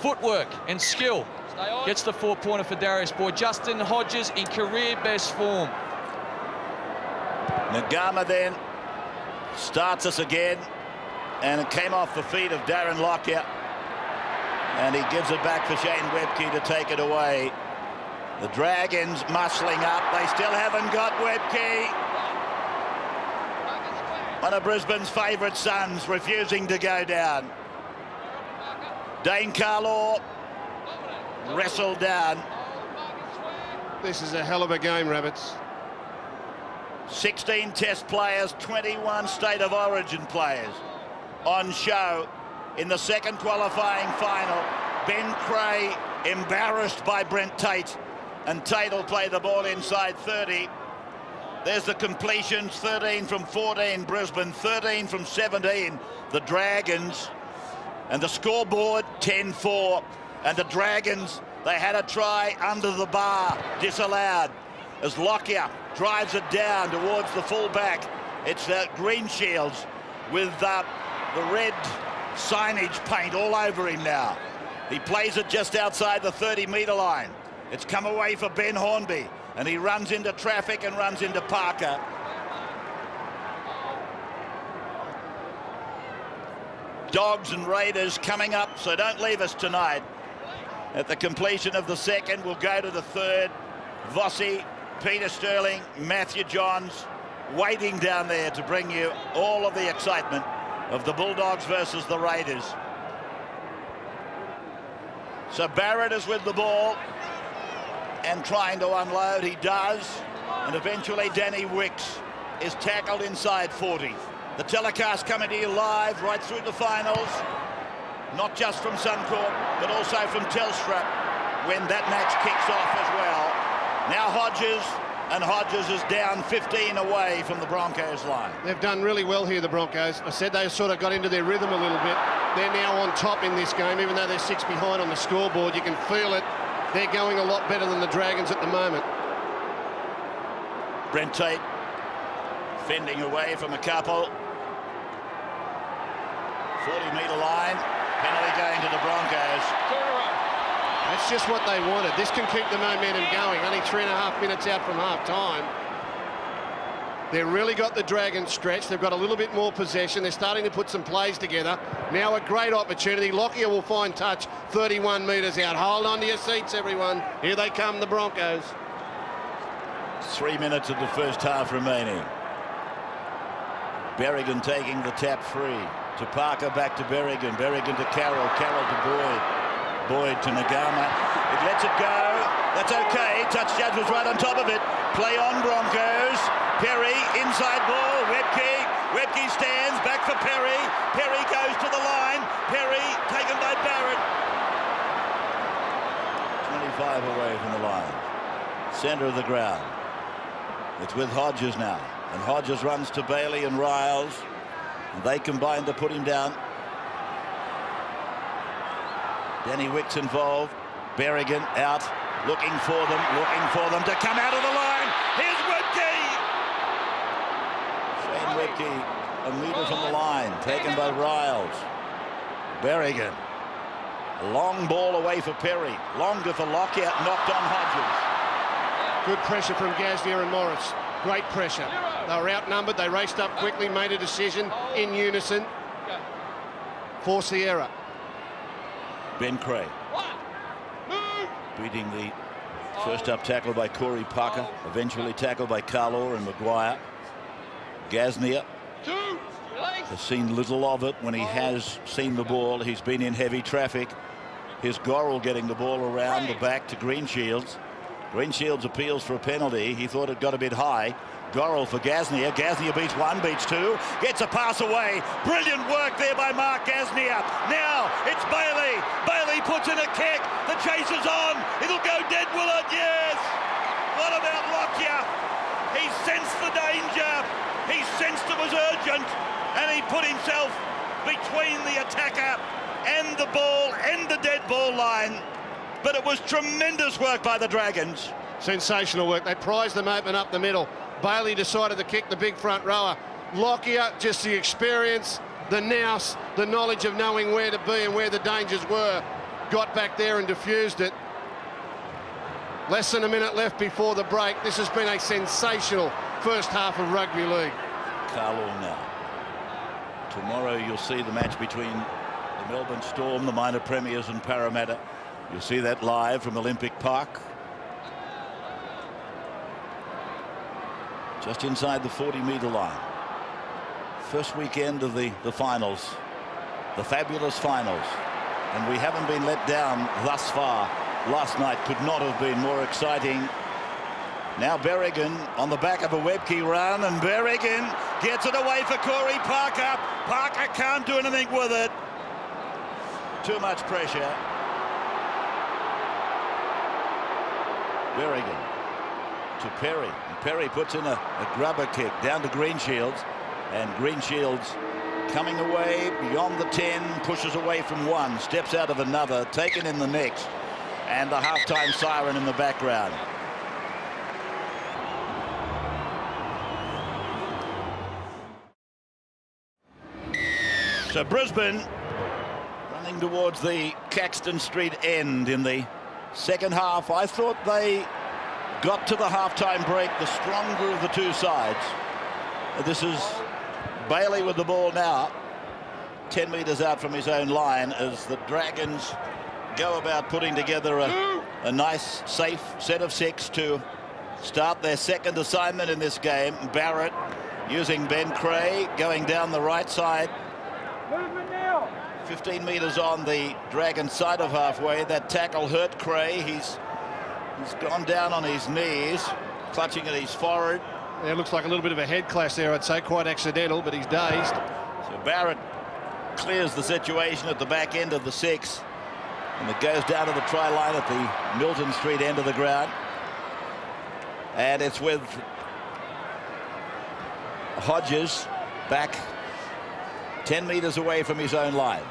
footwork and skill. Gets the 4-pointer for Darius Boyd. Justin Hodges in career best form. Nagama then starts us again, and it came off the feet of Darren Lockyer, and he gives it back for Shane Webke to take it away. The Dragons muscling up. They still haven't got Webke. One of Brisbane's favourite sons refusing to go down. Dane Carlaw wrestled down. This is a hell of a game, Rabbits. 16 test players, 21 state of origin players on show in the second qualifying final. Ben Creagh embarrassed by Brent Tate, and Tate will play the ball inside 30. There's the completions, 13 from 14 Brisbane, 13 from 17 the Dragons, and the scoreboard 10-4. And the Dragons, they had a try under the bar, disallowed, as Lockyer drives it down towards the full-back. It's Greenshields with the red signage paint all over him now. He plays it just outside the 30-metre line. It's come away for Ben Hornby, and he runs into traffic and runs into Parker. Dogs and Raiders coming up, so don't leave us tonight. At the completion of the second, we'll go to the third. Vossi, Peter Sterling, Matthew Johns waiting down there to bring you all of the excitement of the Bulldogs versus the Raiders. So Barrett is with the ball and trying to unload. He does, and eventually Danny Wicks is tackled inside 40. The telecast coming to you live right through the finals, not just from Suncorp but also from Telstra when that match kicks off as well. Now Hodges, and Hodges is down 15 away from the Broncos line. They've done really well here, the Broncos. I said they sort of got into their rhythm a little bit. They're now on top in this game, even though they're 6 behind on the scoreboard. You can feel it. They're going a lot better than the Dragons at the moment. Brent Tate fending away from a couple. 40-metre line. Penalty going to the Broncos. That's just what they wanted. This can keep the momentum going. Only 3.5 minutes out from half-time. They've really got the Dragons stretched. They've got a little bit more possession. They're starting to put some plays together. Now a great opportunity. Lockyer will find touch 31 metres out. Hold on to your seats, everyone. Here they come, the Broncos. 3 minutes of the first half remaining. Berrigan taking the tap free. To Parker, back to Berrigan. Berrigan to Carroll. Carroll to Boyd. Boyd to Nagama. It lets it go. That's okay. Touch judge was right on top of it. Play on, Broncos. Perry, inside ball. Webke. Webke stands. Back for Perry. Perry goes to the line. Perry taken by Barrett. 25 away from the line. Centre of the ground. It's with Hodges now. And Hodges runs to Bailey and Riles. And they combine to put him down. Danny Wicks involved. Berrigan out, looking for them to come out of the line. Here's Webke. Shane Webke, a metre from the line, taken by Riles. Berrigan. A long ball away for Perry. Longer for Lockyer, knocked on Hodges. Good pressure from Gasnier and Morris. Great pressure. They were outnumbered. They raced up quickly, made a decision in unison. Forced the error. Ben Creagh beating the first up tackle by Corey Parker, eventually tackled by Carlaw and Maguire. Gasnier has seen little of it when he has seen the ball. He's been in heavy traffic. Here's Gorrell getting the ball around the back to Greenshields. Greenshields appeals for a penalty. He thought it got a bit high. Gorrell for Gasnier. Gasnier beats one, beats two. Gets a pass away. Brilliant work there by Mark Gasnier. Now it's Bailey. Bailey puts in a kick. The chase is on. It'll go dead, will it? Yes. What about Lockyer? He sensed the danger. He sensed it was urgent. And he put himself between the attacker and the ball and the dead ball line. But it was tremendous work by the Dragons. Sensational work. They prized them open up the middle. Bailey decided to kick the big front rower. Lockyer, just the experience, the nous, the knowledge of knowing where to be and where the dangers were, got back there and diffused it. Less than a minute left before the break. This has been a sensational first half of rugby league. Carlaw now. Tomorrow you'll see the match between the Melbourne Storm, the minor premiers, and Parramatta. You'll see that live from Olympic Park. Just inside the 40-metre line. First weekend of the finals. The fabulous finals. And we haven't been let down thus far. Last night could not have been more exciting. Now Berrigan on the back of a Webke run, and Berrigan gets it away for Corey Parker. Parker can't do anything with it. Too much pressure. Berrigan to Perry. And Perry puts in a grubber kick down to Greenshields. And Greenshields coming away beyond the 10, pushes away from one, steps out of another, taken in the next. And the halftime siren in the background. So Brisbane running towards the Caxton Street end in the second half. I thought they got to the halftime break the stronger of the two sides. This is Bailey with the ball now, 10 metres out from his own line, as the Dragons go about putting together a nice, safe set of 6 to start their second assignment in this game. Barrett using Ben Creagh going down the right side. 15 metres on the Dragon side of halfway. That tackle hurt Creagh. He's gone down on his knees, clutching at his forehead. Yeah, looks like a little bit of a head clash there, I'd say. Quite accidental, but he's dazed. So Barrett clears the situation at the back end of the 6. And it goes down to the try line at the Milton Street end of the ground. And it's with Hodges back 10 metres away from his own line.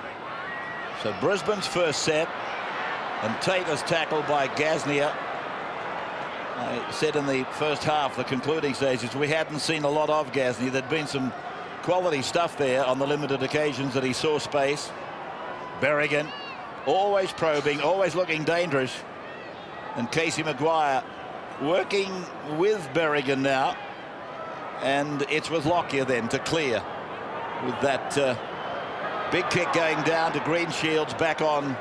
So Brisbane's first set, and Tate is tackled by Gasnier. I said in the first half, the concluding stages, we hadn't seen a lot of Gasnier. There'd been some quality stuff there on the limited occasions that he saw space. Berrigan always probing, always looking dangerous. And Casey Maguire working with Berrigan now. And it's with Lockyer then to clear with that big kick going down to Greenshields back on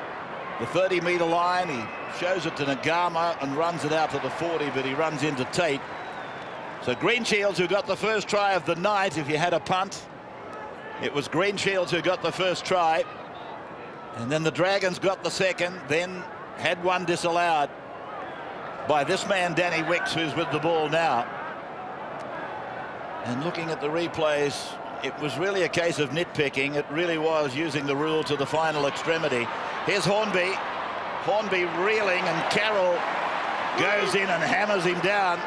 the 30-metre line. He shows it to Nagama and runs it out to the 40, but he runs into Tate. So Greenshields, who got the first try of the night, if you had a punt, it was Greenshields who got the first try. And then the Dragons got the second, then had one disallowed by this man, Danny Wicks, who's with the ball now. And looking at the replays, it was really a case of nitpicking. It really was using the rule to the final extremity. Here's Hornby. Hornby reeling, and Carroll goes in and hammers him down.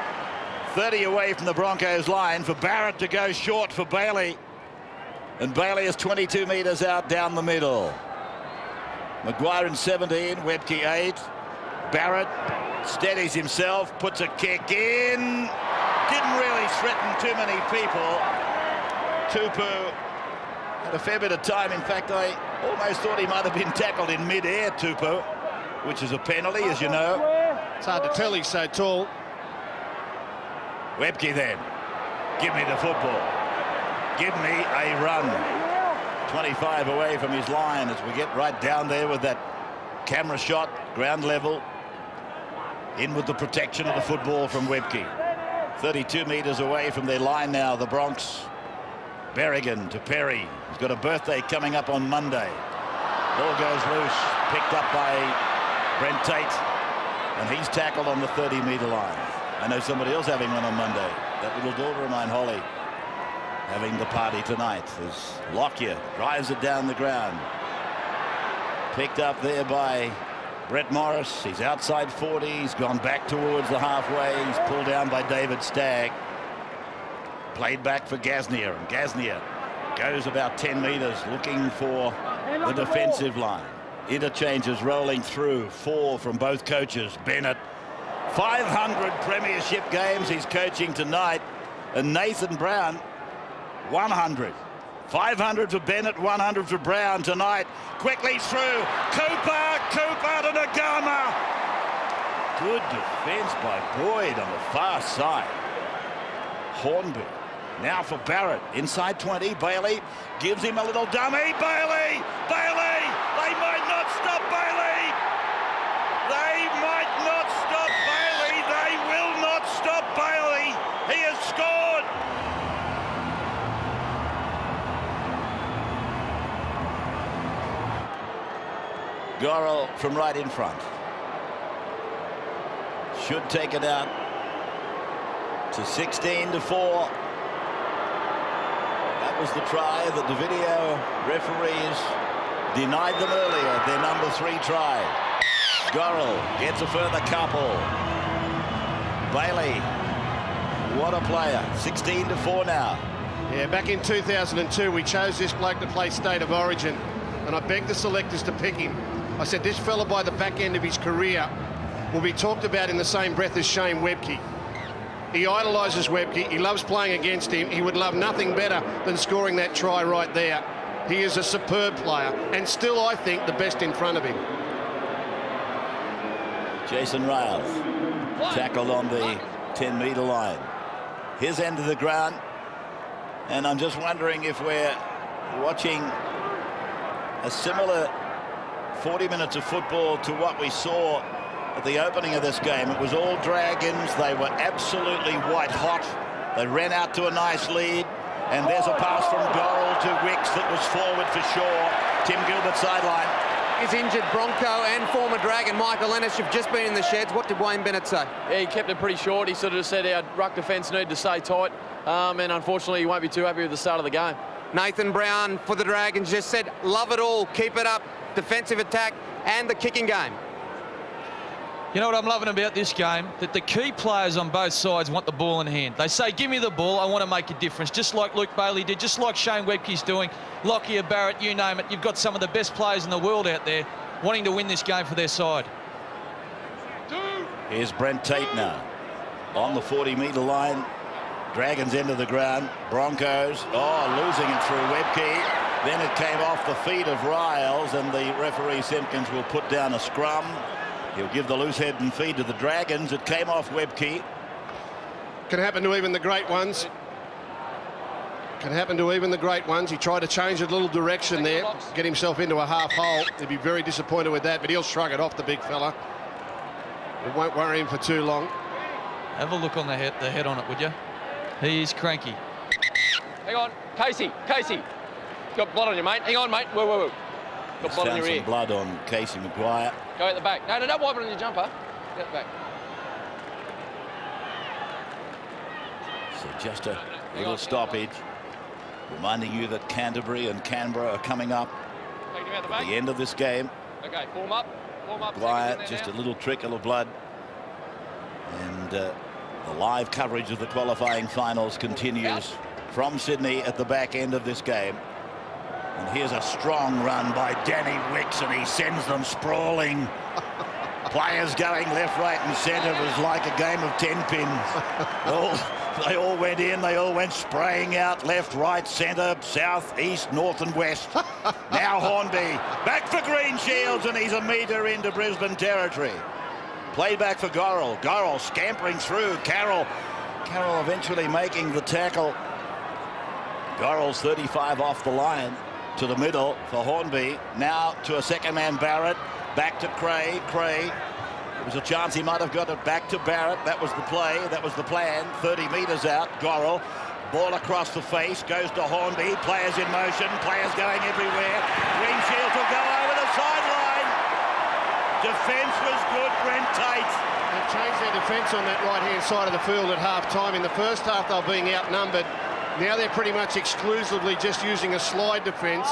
30 away from the Broncos line for Barrett to go short for Bailey. And Bailey is 22 metres out down the middle. Maguire in 17, Webke 8. Barrett steadies himself, puts a kick in. Didn't really threaten too many people. Tupu had a fair bit of time. In fact, I almost thought he might have been tackled in mid-air, Tupu, which is a penalty, as you know. It's hard to tell, he's so tall. Webke then. Give me the football. Give me a run. 25 away from his line as we get right down there with that camera shot, ground level. In with the protection of the football from Webke. 32 metres away from their line now, the Bronx. Berrigan to Perry. He's got a birthday coming up on Monday. Ball goes loose, picked up by Brent Tate, and he's tackled on the 30-metre line. I know somebody else having one on Monday. That little daughter of mine, Holly, having the party tonight as Lockyer drives it down the ground. Picked up there by Brett Morris. He's outside 40. He's gone back towards the halfway. He's pulled down by David Stagg. Played back for Gasnier, and Gasnier goes about 10 metres looking for the defensive line. Interchanges rolling through, 4 from both coaches. Bennett, 500 premiership games he's coaching tonight, and Nathan Brown, 100. 500 for Bennett, 100 for Brown tonight. Quickly through, Cooper to Nagama. Good defence by Boyd on the far side. Hornby. Now for Barrett, inside 20, Bailey gives him a little dummy. Bailey! They might not stop Bailey! They might not stop Bailey! They will not stop Bailey! He has scored! Gorrell from right in front. Should take it out to 16-4. That was the try that the video referees denied them earlier, their number 3 try. Gorrell gets a further couple. Bailey, what a player. 16-4 now. Yeah, back in 2002, we chose this bloke to play State of Origin, and I begged the selectors to pick him. I said, this fella by the back end of his career will be talked about in the same breath as Shane Webke. He idolises Webke. He loves playing against him. He would love nothing better than scoring that try right there. He is a superb player, and still, I think, the best in front of him. Jason Rales tackled on the 10-metre line. His end of the ground, and I'm just wondering if we're watching a similar 40 minutes of football to what we saw at the opening of this game. It was all Dragons. They were absolutely white hot. They ran out to a nice lead, and there's a pass from Gorrell to Wicks that was forward for sure. Tim Gilbert sideline. His injured Bronco and former Dragon Michael Ennis have just been in the sheds. What did Wayne Bennett say? Yeah, he kept it pretty short. He sort of said our ruck defence needed to stay tight, and unfortunately he won't be too happy with the start of the game. Nathan Brown for the Dragons just said, love it all, keep it up, defensive attack and the kicking game. You know what I'm loving about this game? That the key players on both sides want the ball in hand. They say, give me the ball, I want to make a difference. Just like Luke Bailey did, just like Shane Webke's doing, Lockyer, Barrett, you name it. You've got some of the best players in the world out there wanting to win this game for their side. Here's Brent Tate now on the 40-metre line. Dragons end of the ground. Broncos, losing it through Webke. Then it came off the feet of Riles, and the referee Simpkins will put down a scrum. He'll give the loose head and feed to the Dragons. It came off Webke. Can happen to even the great ones. Can happen to even the great ones. He tried to change a little direction there, get himself into a half hole. He'd be very disappointed with that, but he'll shrug it off, the big fella. It won't worry him for too long. Have a look on the head on it, would you? He's cranky. Hang on, Casey. Got blood on you, mate. Hang on, mate. Whoa. Got blood on your ear. Some blood on Casey Maguire. Go at the back. No, don't wipe it on your jumper. Get back. So just a little stoppage. Reminding you that Canterbury and Canberra are coming up at the end of this game. Okay, form up. Maguire, just a little trickle of blood. And the live coverage of the qualifying finals continues from Sydney at the back end of this game. And here's a strong run by Danny Wicks, and he sends them sprawling. Players going left, right and centre. It was like a game of 10 pins. They all went in, they all went spraying out left, right, centre, south, east, north and west. Now Hornby back for Green Shields, and he's a metre into Brisbane territory. Play back for Gorrell. Gorrell scampering through. Carroll eventually making the tackle. Gorrell's 35 off the line to the middle for Hornby. Now to a second man, Barrett. Back to Cray. It was a chance he might have got it back to Barrett. That was the play. That was the plan. 30 metres out. Gorrell. Ball across the face. Goes to Hornby. Players in motion. Players going everywhere. Green Shields will go over the sideline. Defence was good. Brent Tate. They've changed their defence on that right-hand side of the field at half-time. In the first half, they were being outnumbered. Now they're pretty much exclusively just using a slide defence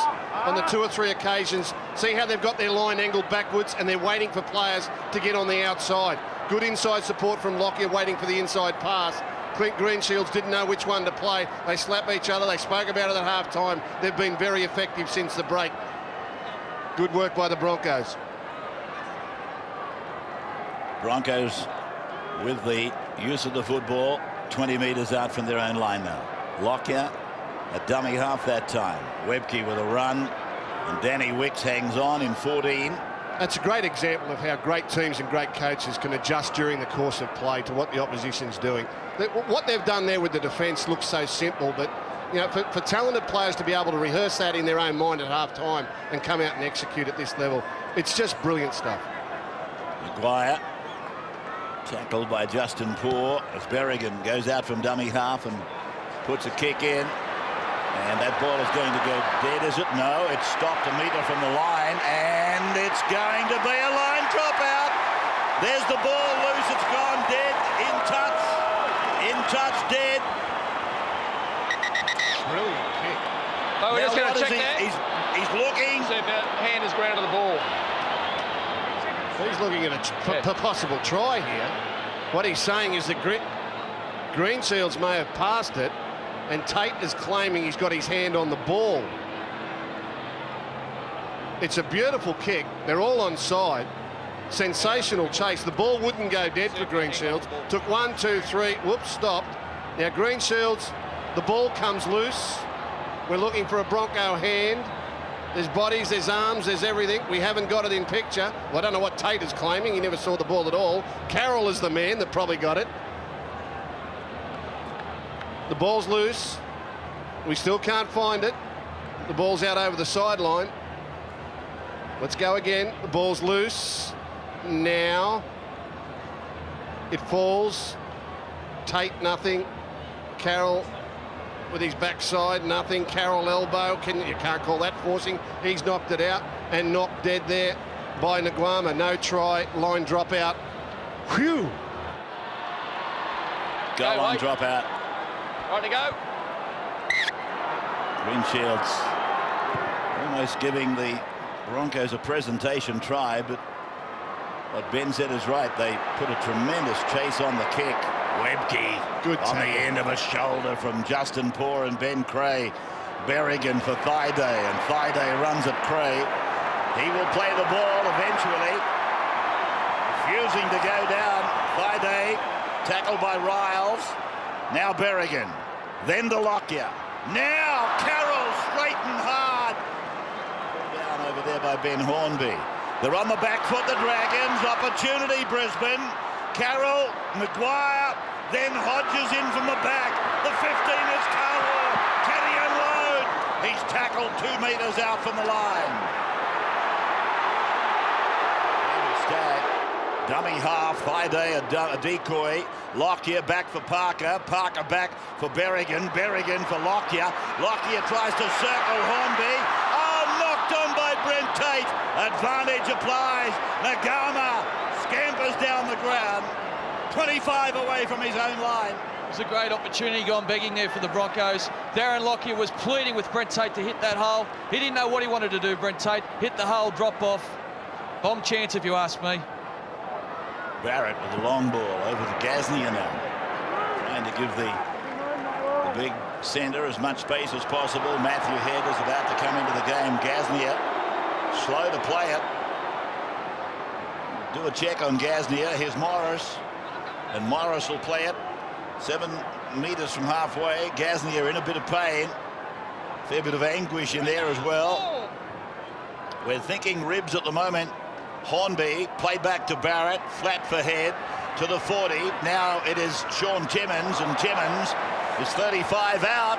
on the 2 or 3 occasions. See how they've got their line angled backwards, and they're waiting for players to get on the outside. Good inside support from Lockyer, waiting for the inside pass. Clint Greenshields didn't know which one to play. They slap each other. They spoke about it at half-time. They've been very effective since the break. Good work by the Broncos. Broncos with the use of the football, 20 metres out from their own line now. Lockyer, a dummy half that time. Webke with a run, and Danny Wicks hangs on in 14. That's a great example of how great teams and great coaches can adjust during the course of play to what the opposition's doing. What they've done there with the defence looks so simple, but you know, for talented players to be able to rehearse that in their own mind at half-time and come out and execute at this level, it's just brilliant stuff. Maguire, tackled by Justin Poore as Berrigan goes out from dummy half and puts a kick in. And that ball is going to go dead, is it? No, it's stopped a metre from the line, and it's going to be a line drop out. There's the ball loose, it's gone dead, in touch, dead. Brilliant kick. Oh, we're just going to check that. He's looking. See if that hand is grounded the ball. He's looking at a possible try here. What he's saying is that Greenshields may have passed it, and Tate is claiming he's got his hand on the ball. It's a beautiful kick. They're all onside. Sensational chase. The ball wouldn't go dead for Greenshields. Took 1, 2, 3. Whoops, stopped. Now Greenshields, the ball comes loose. We're looking for a Bronco hand. There's bodies, there's arms, there's everything. We haven't got it in picture. Well, I don't know what Tate is claiming. He never saw the ball at all. Carroll is the man that probably got it. The ball's loose. We still can't find it. The ball's out over the sideline. Let's go again. The ball's loose. Now it falls. Tate, nothing. Carroll with his backside, nothing. Carroll elbow. You can't call that forcing. He's knocked it out and knocked dead there by Nguama. No try. Line drop out. Whew. Goal line drop out. Right to go. Greenshields almost giving the Broncos a presentation try, but what Ben said is right. They put a tremendous chase on the kick. Webke good on the tackle. end of a shoulder from Justin Poore and Ben Creagh. Berrigan for Thaiday, and Thaiday runs at Creagh. He will play the ball eventually. Refusing to go down. Thaiday tackled by Riles. Now Berrigan. Then to Lockyer. Now Carroll straight and hard. Down over there by Ben Hornby. They're on the back foot, the Dragons. Opportunity, Brisbane. Carroll, Maguire, then Hodges in from the back. The 15 is Carroll. Can he unload? He's tackled 2 metres out from the line. Stagg, dummy half. Thaiday a decoy. Lockyer back for Parker. Parker back for Berrigan. Berrigan for Lockyer. Lockyer tries to circle Hornby. Knocked on by Brent Tate. Advantage applies. Nguama scampers down the ground. 25 away from his own line. It was a great opportunity gone begging there for the Broncos. Darren Lockyer was pleading with Brent Tate to hit that hole. He didn't know what he wanted to do, Brent Tate. Hit the hole, drop off. Bomb chance, if you ask me. Barrett with the long ball over to Gaznia now. Trying to give the big centre as much space as possible. Matthew Head is about to come into the game. Gaznia slow to play it. Do a check on Gaznia. Here's Morris, and Morris will play it 7 metres from halfway. Gaznia in a bit of pain, fair bit of anguish in there as well. We're thinking ribs at the moment. Hornby played back to Barrett, flat for Head to the 40. Now it is Sean Timmins, and Timmins is 35 out.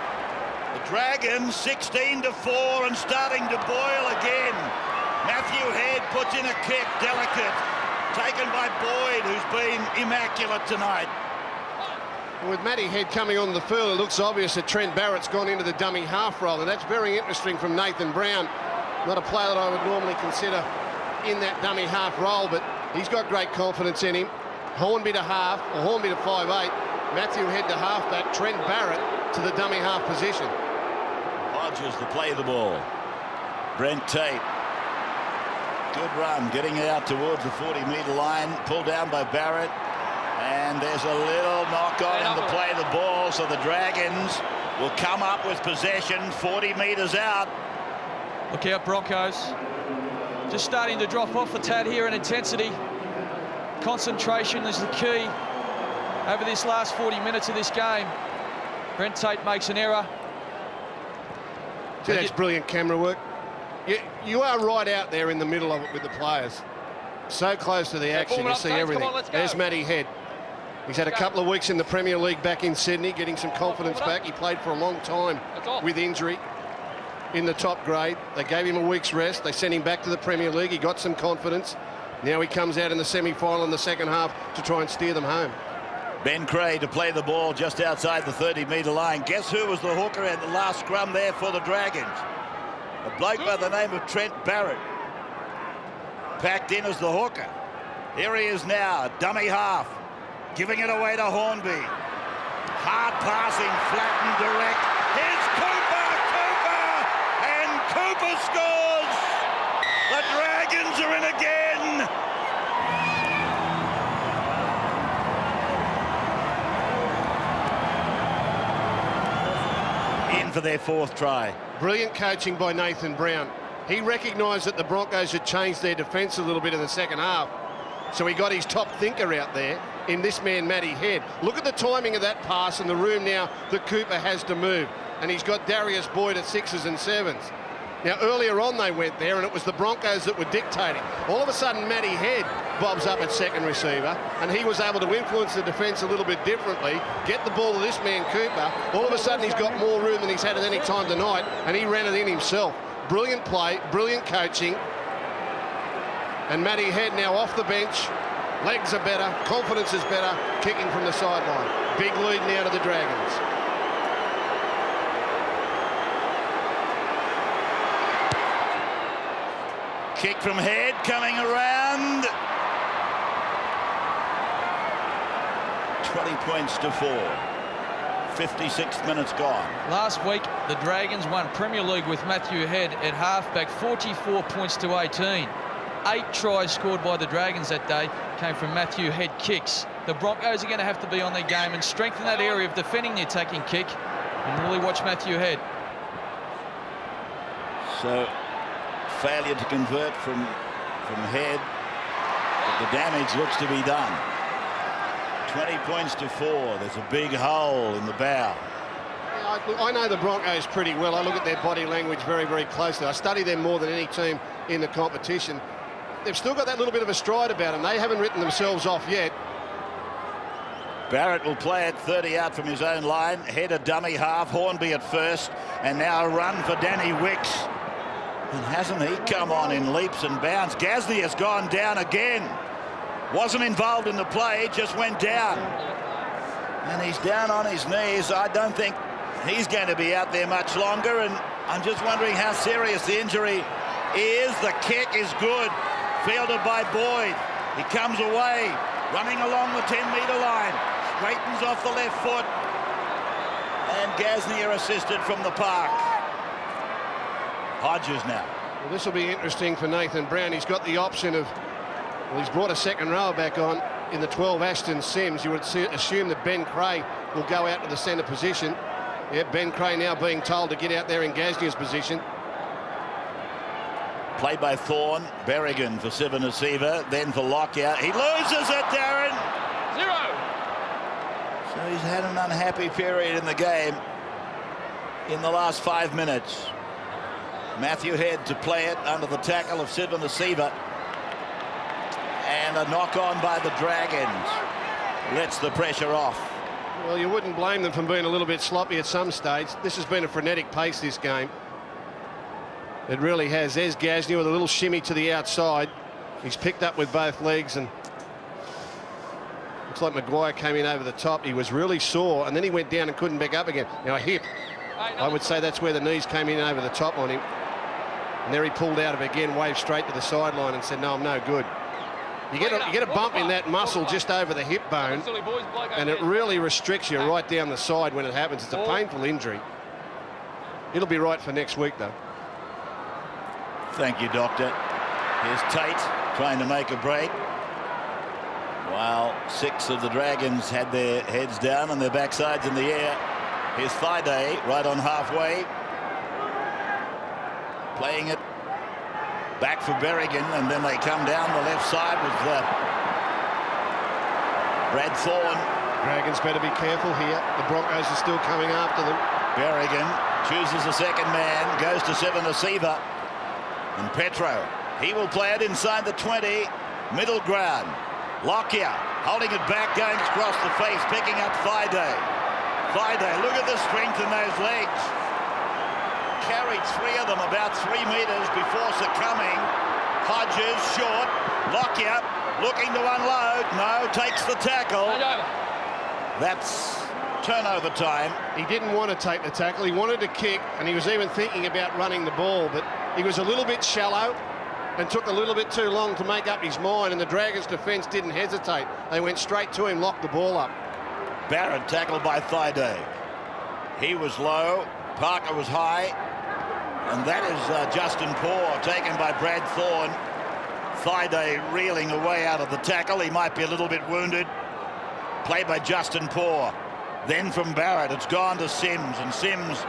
The Dragons 16-4 and starting to boil again. Matthew Head puts in a kick, delicate, taken by Boyd, who's been immaculate tonight. With Matty Head coming on the field, it looks obvious that Trent Barrett's gone into the dummy half role, and that's very interesting from Nathan Brown. Not a player that I would normally consider in that dummy half role, but he's got great confidence in him. Hornby to half, or Hornby to 5'8", Matthew Head to halfback, Trent Barrett to the dummy half position. Hodges to play the ball. Brent Tate. Good run, getting it out towards the 40-metre line, pulled down by Barrett, and there's a little knock on him to play the ball, so the Dragons will come up with possession 40 metres out. Look out, Broncos. Just starting to drop off a tad here in intensity. Concentration is the key over this last 40 minutes of this game. Brent Tate makes an error. That's brilliant camera work. You are right out there in the middle of it with the players. So close to the action, you see everything. There's Matty Head. He's had a couple of weeks in the Premier League back in Sydney, getting some confidence back. He played for a long time with injury in the top grade. They gave him a week's rest. They sent him back to the Premier League. He got some confidence. Now he comes out in the semi-final in the second half to try and steer them home. Ben Creagh to play the ball just outside the 30-metre line. Guess who was the hooker at the last scrum there for the Dragons? A bloke by the name of Trent Barrett. Packed in as the hooker. Here he is now, dummy half. Giving it away to Hornby. Hard passing, flat and direct. Here's Cooper! And Cooper scores! The Dragons are in again! for their 4th try. Brilliant coaching by Nathan Brown. He recognised that the Broncos had changed their defence a little bit in the second half. So he got his top thinker out there in this man, Matty Head. Look at the timing of that pass and the room now that Cooper has to move. And he's got Darius Boyd at 6s and 7s. Now, earlier on they went there, and it was the Broncos that were dictating. All of a sudden, Matty Head bobs up at second receiver, and he was able to influence the defence a little bit differently, get the ball to this man, Cooper. All of a sudden, he's got more room than he's had at any time tonight, and he ran it in himself. Brilliant play, brilliant coaching. And Matty Head now off the bench. Legs are better, confidence is better, kicking from the sideline. Big lead now to the Dragons. Kick from Head coming around. 20 points to 4. 56 minutes gone. Last week, the Dragons won Premier League with Matthew Head at halfback, 44 points to 18. 8 tries scored by the Dragons that day came from Matthew Head kicks. The Broncos are going to have to be on their game and strengthen that area of defending the attacking kick and really watch Matthew Head. So, failure to convert from Head, but the damage looks to be done. 20 points to 4. There's a big hole in the bow. Yeah, I know the Broncos pretty well. I look at their body language very, very closely. I study them more than any team in the competition. They've still got that little bit of a stride about them. They haven't written themselves off yet. Barrett will play it 30 out from his own line. Head a dummy half, Hornby at first, and now a run for Danny Wicks. And hasn't he come on in leaps and bounds? Gasnier has gone down again. Wasn't involved in the play, just went down. And he's down on his knees. I don't think he's going to be out there much longer, and I'm just wondering how serious the injury is. The kick is good. Fielded by Boyd. He comes away, running along the 10-metre line. Straightens off the left foot. And Gasnier assisted from the park. Hodges now. Well, this will be interesting for Nathan Brown. He's got the option of, well, he's brought a second rower back on in the 12, Ashton Sims. You would assume that Ben Creagh will go out to the centre position. Yeah, Ben Creagh now being told to get out there in Gasnier's position. Played by Thorne. Berrigan for Sivanasiva, then for Lockyer. He loses it, Darren. 0. So he's had an unhappy period in the game in the last 5 minutes. Matthew Head to play it under the tackle of Sivanasiva. And a knock on by the Dragons. Lets the pressure off. Well, you wouldn't blame them for being a little bit sloppy at some stage. This has been a frenetic pace, this game. It really has. There's Gasnier with a little shimmy to the outside. He's picked up with both legs, and looks like Maguire came in over the top. He was really sore, and then he went down and couldn't back up again. Now a hip. I would say that's where the knees came in over the top on him. And there he pulled out of it again, waved straight to the sideline and said, no, I'm no good. You get a bump in that muscle just over the hip bone, and it really restricts you right down the side when it happens. It's a painful injury. It'll be right for next week, though. Thank you, Doctor. Here's Tate trying to make a break, while 6 of the Dragons had their heads down and their backsides in the air. Here's Thaiday right on halfway, playing it back for Berrigan, and then they come down the left side with Brad Thorne. Dragons better be careful here. The Broncos are still coming after them. Berrigan chooses a second man, goes to Sivanasiva. And Petro, he will play it inside the 20, middle ground. Lockyer holding it back, going across the face, picking up Thaiday. Thaiday, look at the strength in those legs. Carried 3 of them about 3 metres before succumbing. Hodges short. Lockyer looking to unload. No, takes the tackle. That's turnover time. He didn't want to take the tackle. He wanted to kick, and he was even thinking about running the ball, but he was a little bit shallow and took a little bit too long to make up his mind, and the Dragons' defence didn't hesitate. They went straight to him, locked the ball up. Barrett tackled by Thaiday. He was low, Parker was high, and that is Justin Poore taken by Brad Thorne. Thaiday reeling away out of the tackle. He might be a little bit wounded. Played by Justin Poore. Then from Barrett, it's gone to Sims, and Sims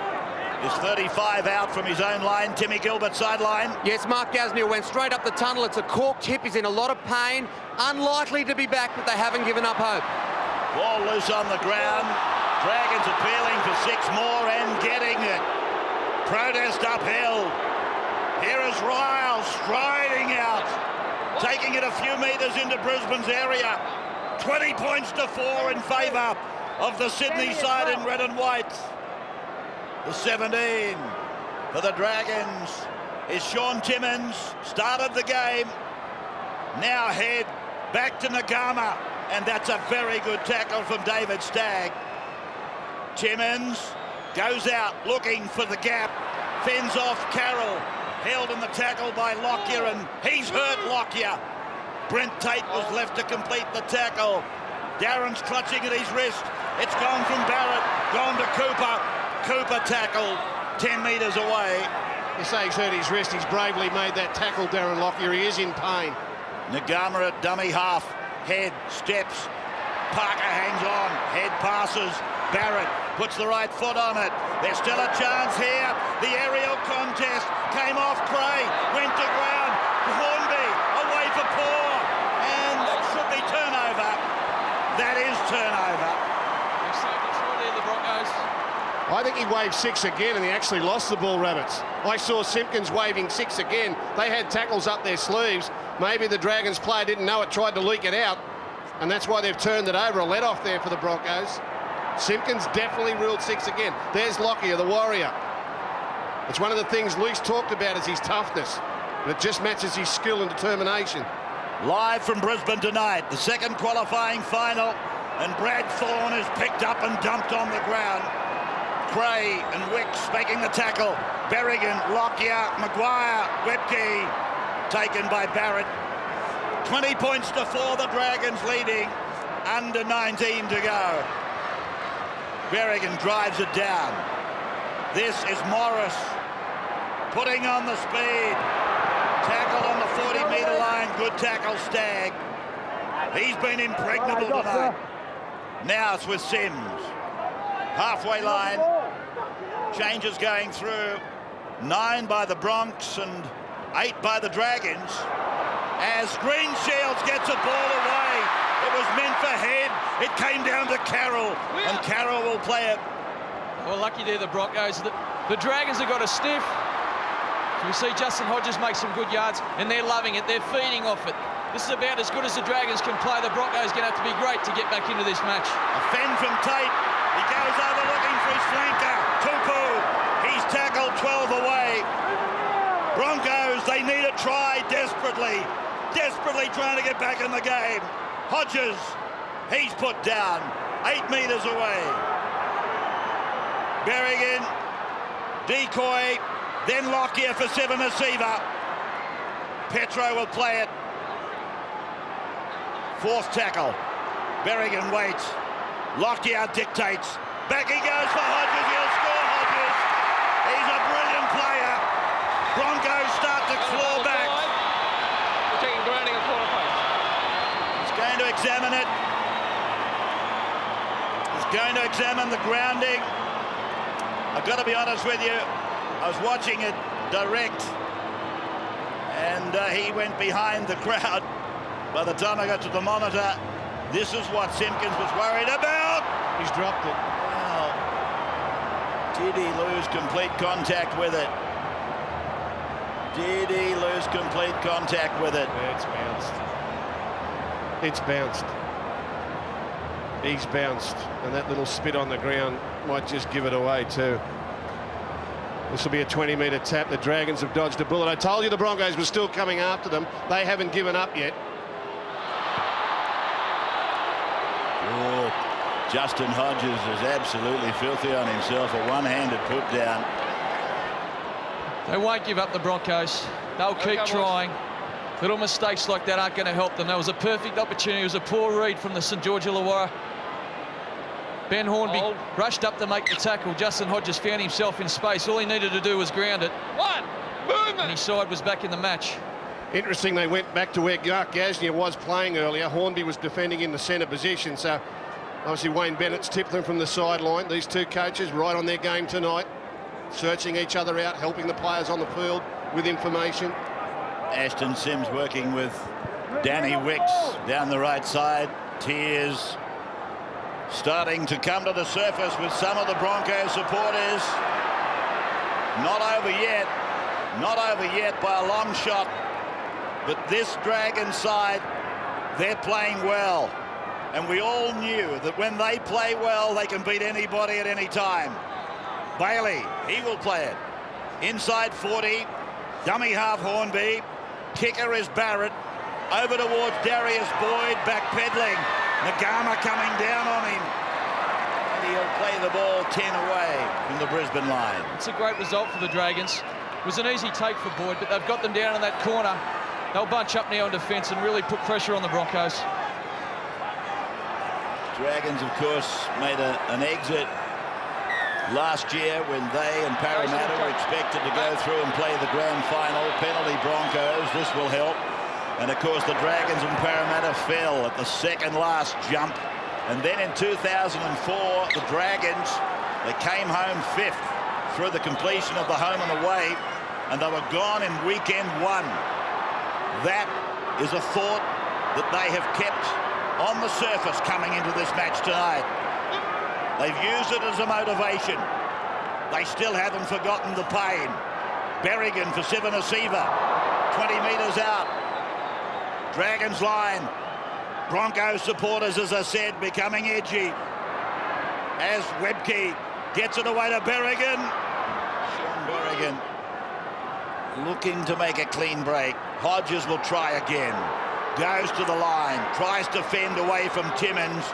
Is 35 out from his own line. Timmy Gilbert sideline. Yes, Mark Gasnier went straight up the tunnel. It's a corked hip. He's in a lot of pain. Unlikely to be back, but they haven't given up hope. Ball loose on the ground. Dragons appealing for 6 more and getting it. Protest uphill. Here is Ryle striding out, taking it a few metres into Brisbane's area. 20 points to 4 in favour of the Sydney side in red and white. The 17 for the Dragons is Sean Timmins. Started the game. Now head back to Nagama. And that's a very good tackle from David Stagg. Timmins goes out looking for the gap. Fends off Carroll. Held in the tackle by Lockyer, and he's hurt Lockyer. Brent Tate was left to complete the tackle. Darren's clutching at his wrist. It's gone from Barrett, gone to Cooper. Cooper tackled 10 metres away. You say he's hurt his wrist. He's bravely made that tackle, Darren Lockyer. He is in pain. Nagama at dummy half. Head, steps. Parker hangs on. Head passes. Barrett puts the right foot on it. There's still a chance here. The aerial contest came off Cray. Went to ground. Hornby away for Paul. And that should be turnover. That is turnover. I think he waved 6 again, and he actually lost the ball, Rabbits. I saw Simpkins waving 6 again. They had tackles up their sleeves. Maybe the Dragons player didn't know it, tried to leak it out, and that's why they've turned it over. A let-off there for the Broncos. Simpkins definitely ruled 6 again. There's Lockyer, the Warrior. It's one of the things Luke's talked about is his toughness, but it just matches his skill and determination. Live from Brisbane tonight, the second qualifying final, and Brad Thorne is picked up and dumped on the ground. Cray and Wicks making the tackle. Berrigan, Lockyer, Maguire, Webke taken by Barrett. 20 points to 4, the Dragons leading. Under 19 to go. Berrigan drives it down. This is Morris putting on the speed. Tackle on the 40-metre line. Good tackle, Stagg. He's been impregnable tonight. Now it's with Sims. Halfway line. Changes going through. 9 by the Bronx and 8 by the Dragons. As Greenshields gets a ball away. It was meant for Head. It came down to Carroll, and Carroll will play it. Well, lucky there, the Broncos. The Dragons have got a stiff. So we see Justin Hodges make some good yards, and they're loving it. They're feeding off it. This is about as good as the Dragons can play. The Broncos are going to have to be great to get back into this match. A fend from Tate. He goes over looking for his flanker. Tupu. He's tackled 12 away. Broncos, they need a try desperately. Desperately trying to get back in the game. Hodges, he's put down 8 metres away. Berrigan, decoy, then Lockyer for 7 receiver. Petro will play it. 4th tackle. Berrigan waits. Lockyer dictates. Back he goes for Hodges. He'll score, Hodges. He's a brilliant player. Broncos start to claw back. He's going to examine it. He's going to examine the grounding. I've got to be honest with you. I was watching it direct, and he went behind the crowd. By the time I got to the monitor, this is what Simpkins was worried about. He's dropped it. Well, did he lose complete contact with it? Did he lose complete contact with it? Yeah, it's bounced. It's bounced. He's bounced, and that little spit on the ground might just give it away too. This will be a 20-metre tap. The Dragons have dodged a bullet. I told you the Broncos were still coming after them. They haven't given up yet. Oh, Justin Hodges is absolutely filthy on himself. A one-handed put down. They won't give up, the Broncos. They'll keep trying. Little mistakes like that aren't going to help them. That was a perfect opportunity. It was a poor read from the St George Illawarra. Ben Hornby rushed up to make the tackle. Justin Hodges found himself in space. All he needed to do was ground it. And his side was back in the match. Interesting, they went back to where Mark Gasnier was playing earlier. Hornby was defending in the centre position, so obviously Wayne Bennett's tipped them from the sideline. These two coaches right on their game tonight. searching each other out, helping the players on the field with information. Ashton Sims working with Danny Wicks down the right side. Tears starting to come to the surface with some of the Broncos supporters. Not over yet. Not over yet by a long shot. But this Dragons side, they're playing well. And we all knew that when they play well, they can beat anybody at any time. Bailey, he will play it. Inside 40. Dummy half Hornby. Kicker is Barrett. Over towards Darius Boyd, backpedaling. Nagama coming down on him. And he'll play the ball 10 away from the Brisbane line. It's a great result for the Dragons. It was an easy take for Boyd, but they've got them down in that corner. They'll bunch up now in defence and really put pressure on the Broncos. Dragons, of course, made an exit last year when they and Parramatta were expected to go through and play the grand final. Penalty Broncos, this will help. And of course the Dragons and Parramatta fell at the second last jump. And then in 2004 the Dragons, they came home 5th through the completion of the home and away, and they were gone in weekend 1. That is a thought that they have kept on the surface coming into this match tonight. They've used it as a motivation. They still haven't forgotten the pain. Berrigan for Sivanasiva, 20 metres out. Dragons line. Broncos supporters, as I said, becoming edgy as Webke gets it away to Berrigan. Sean Berrigan looking to make a clean break. Hodges will try again. Goes to the line, tries to fend away from Timmins.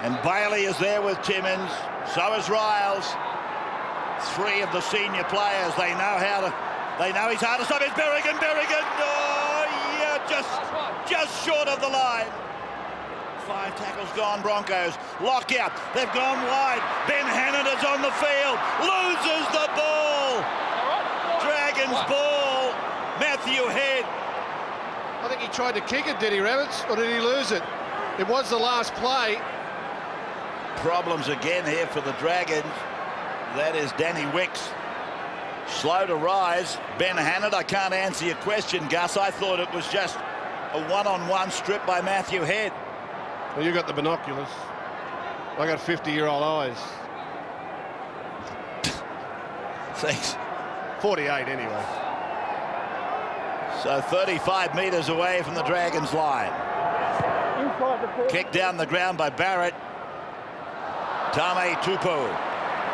And Bailey is there with Timmins. So is Riles. 3 of the senior players. They know he's hard to stop. It's Berrigan. Oh, yeah, just short of the line. 5 tackles gone, Broncos. Lockout. They've gone wide. Ben Hanna's on the field. Loses the ball. Dragons ball. Matthew Head. I think he tried to kick it, did he, Rabbits? Or did he lose it? It was the last play. Problems again here for the Dragons. That is Danny Wicks. Slow to rise. Ben Hannett, I can't answer your question, Gus. I thought it was just a one-on-one strip by Matthew Head. Well, you got the binoculars. I got 50-year-old eyes. Thanks. 48 anyway. So 35 metres away from the Dragons line. Kick down the ground by Barrett. Tame Tupu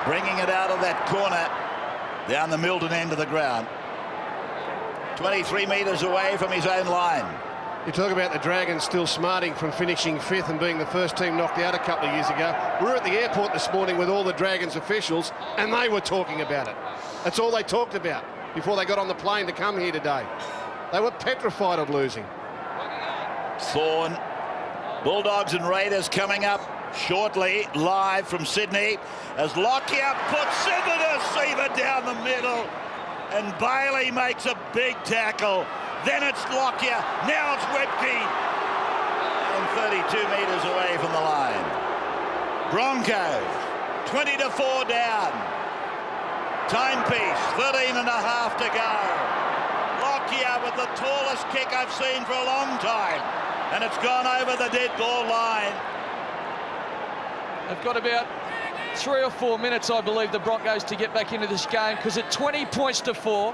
bringing it out of that corner down the Milton end of the ground. 23 metres away from his own line. You talk about the Dragons still smarting from finishing 5th and being the first team knocked out a couple of years ago. We were at the airport this morning with all the Dragons officials, and they were talking about it. That's all they talked about before they got on the plane to come here today. They were petrified of losing. Thorne. Bulldogs and Raiders coming up shortly, live from Sydney, as Lockyer puts Sivanasiva down the middle, and Bailey makes a big tackle. Then it's Lockyer, now it's Webke, and 32 metres away from the line. Broncos, 20-4 down. Timepiece, 13 and a half to go. Lockyer with the tallest kick I've seen for a long time, and it's gone over the dead ball line. They've got about 3 or 4 minutes, I believe, the Broncos to get back into this game, because at 20 points to 4,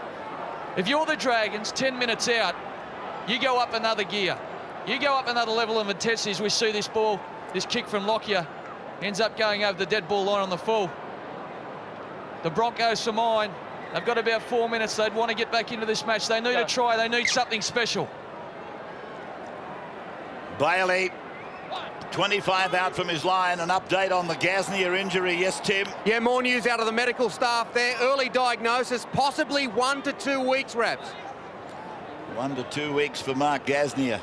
if you're the Dragons, 10 minutes out, you go up another gear. You go up another level of intensity as we see this ball, this kick from Lockyer, ends up going over the dead ball line on the full. The Broncos for mine, they've got about 4 minutes. They'd want to get back into this match. They need a try. They need something special. Bailey, 25 out from his line. An update on the Gasnier injury. Yes, Tim? Yeah, more news out of the medical staff there. Early diagnosis, possibly 1 to 2 weeks, Rabs. 1 to 2 weeks for Mark Gasnier.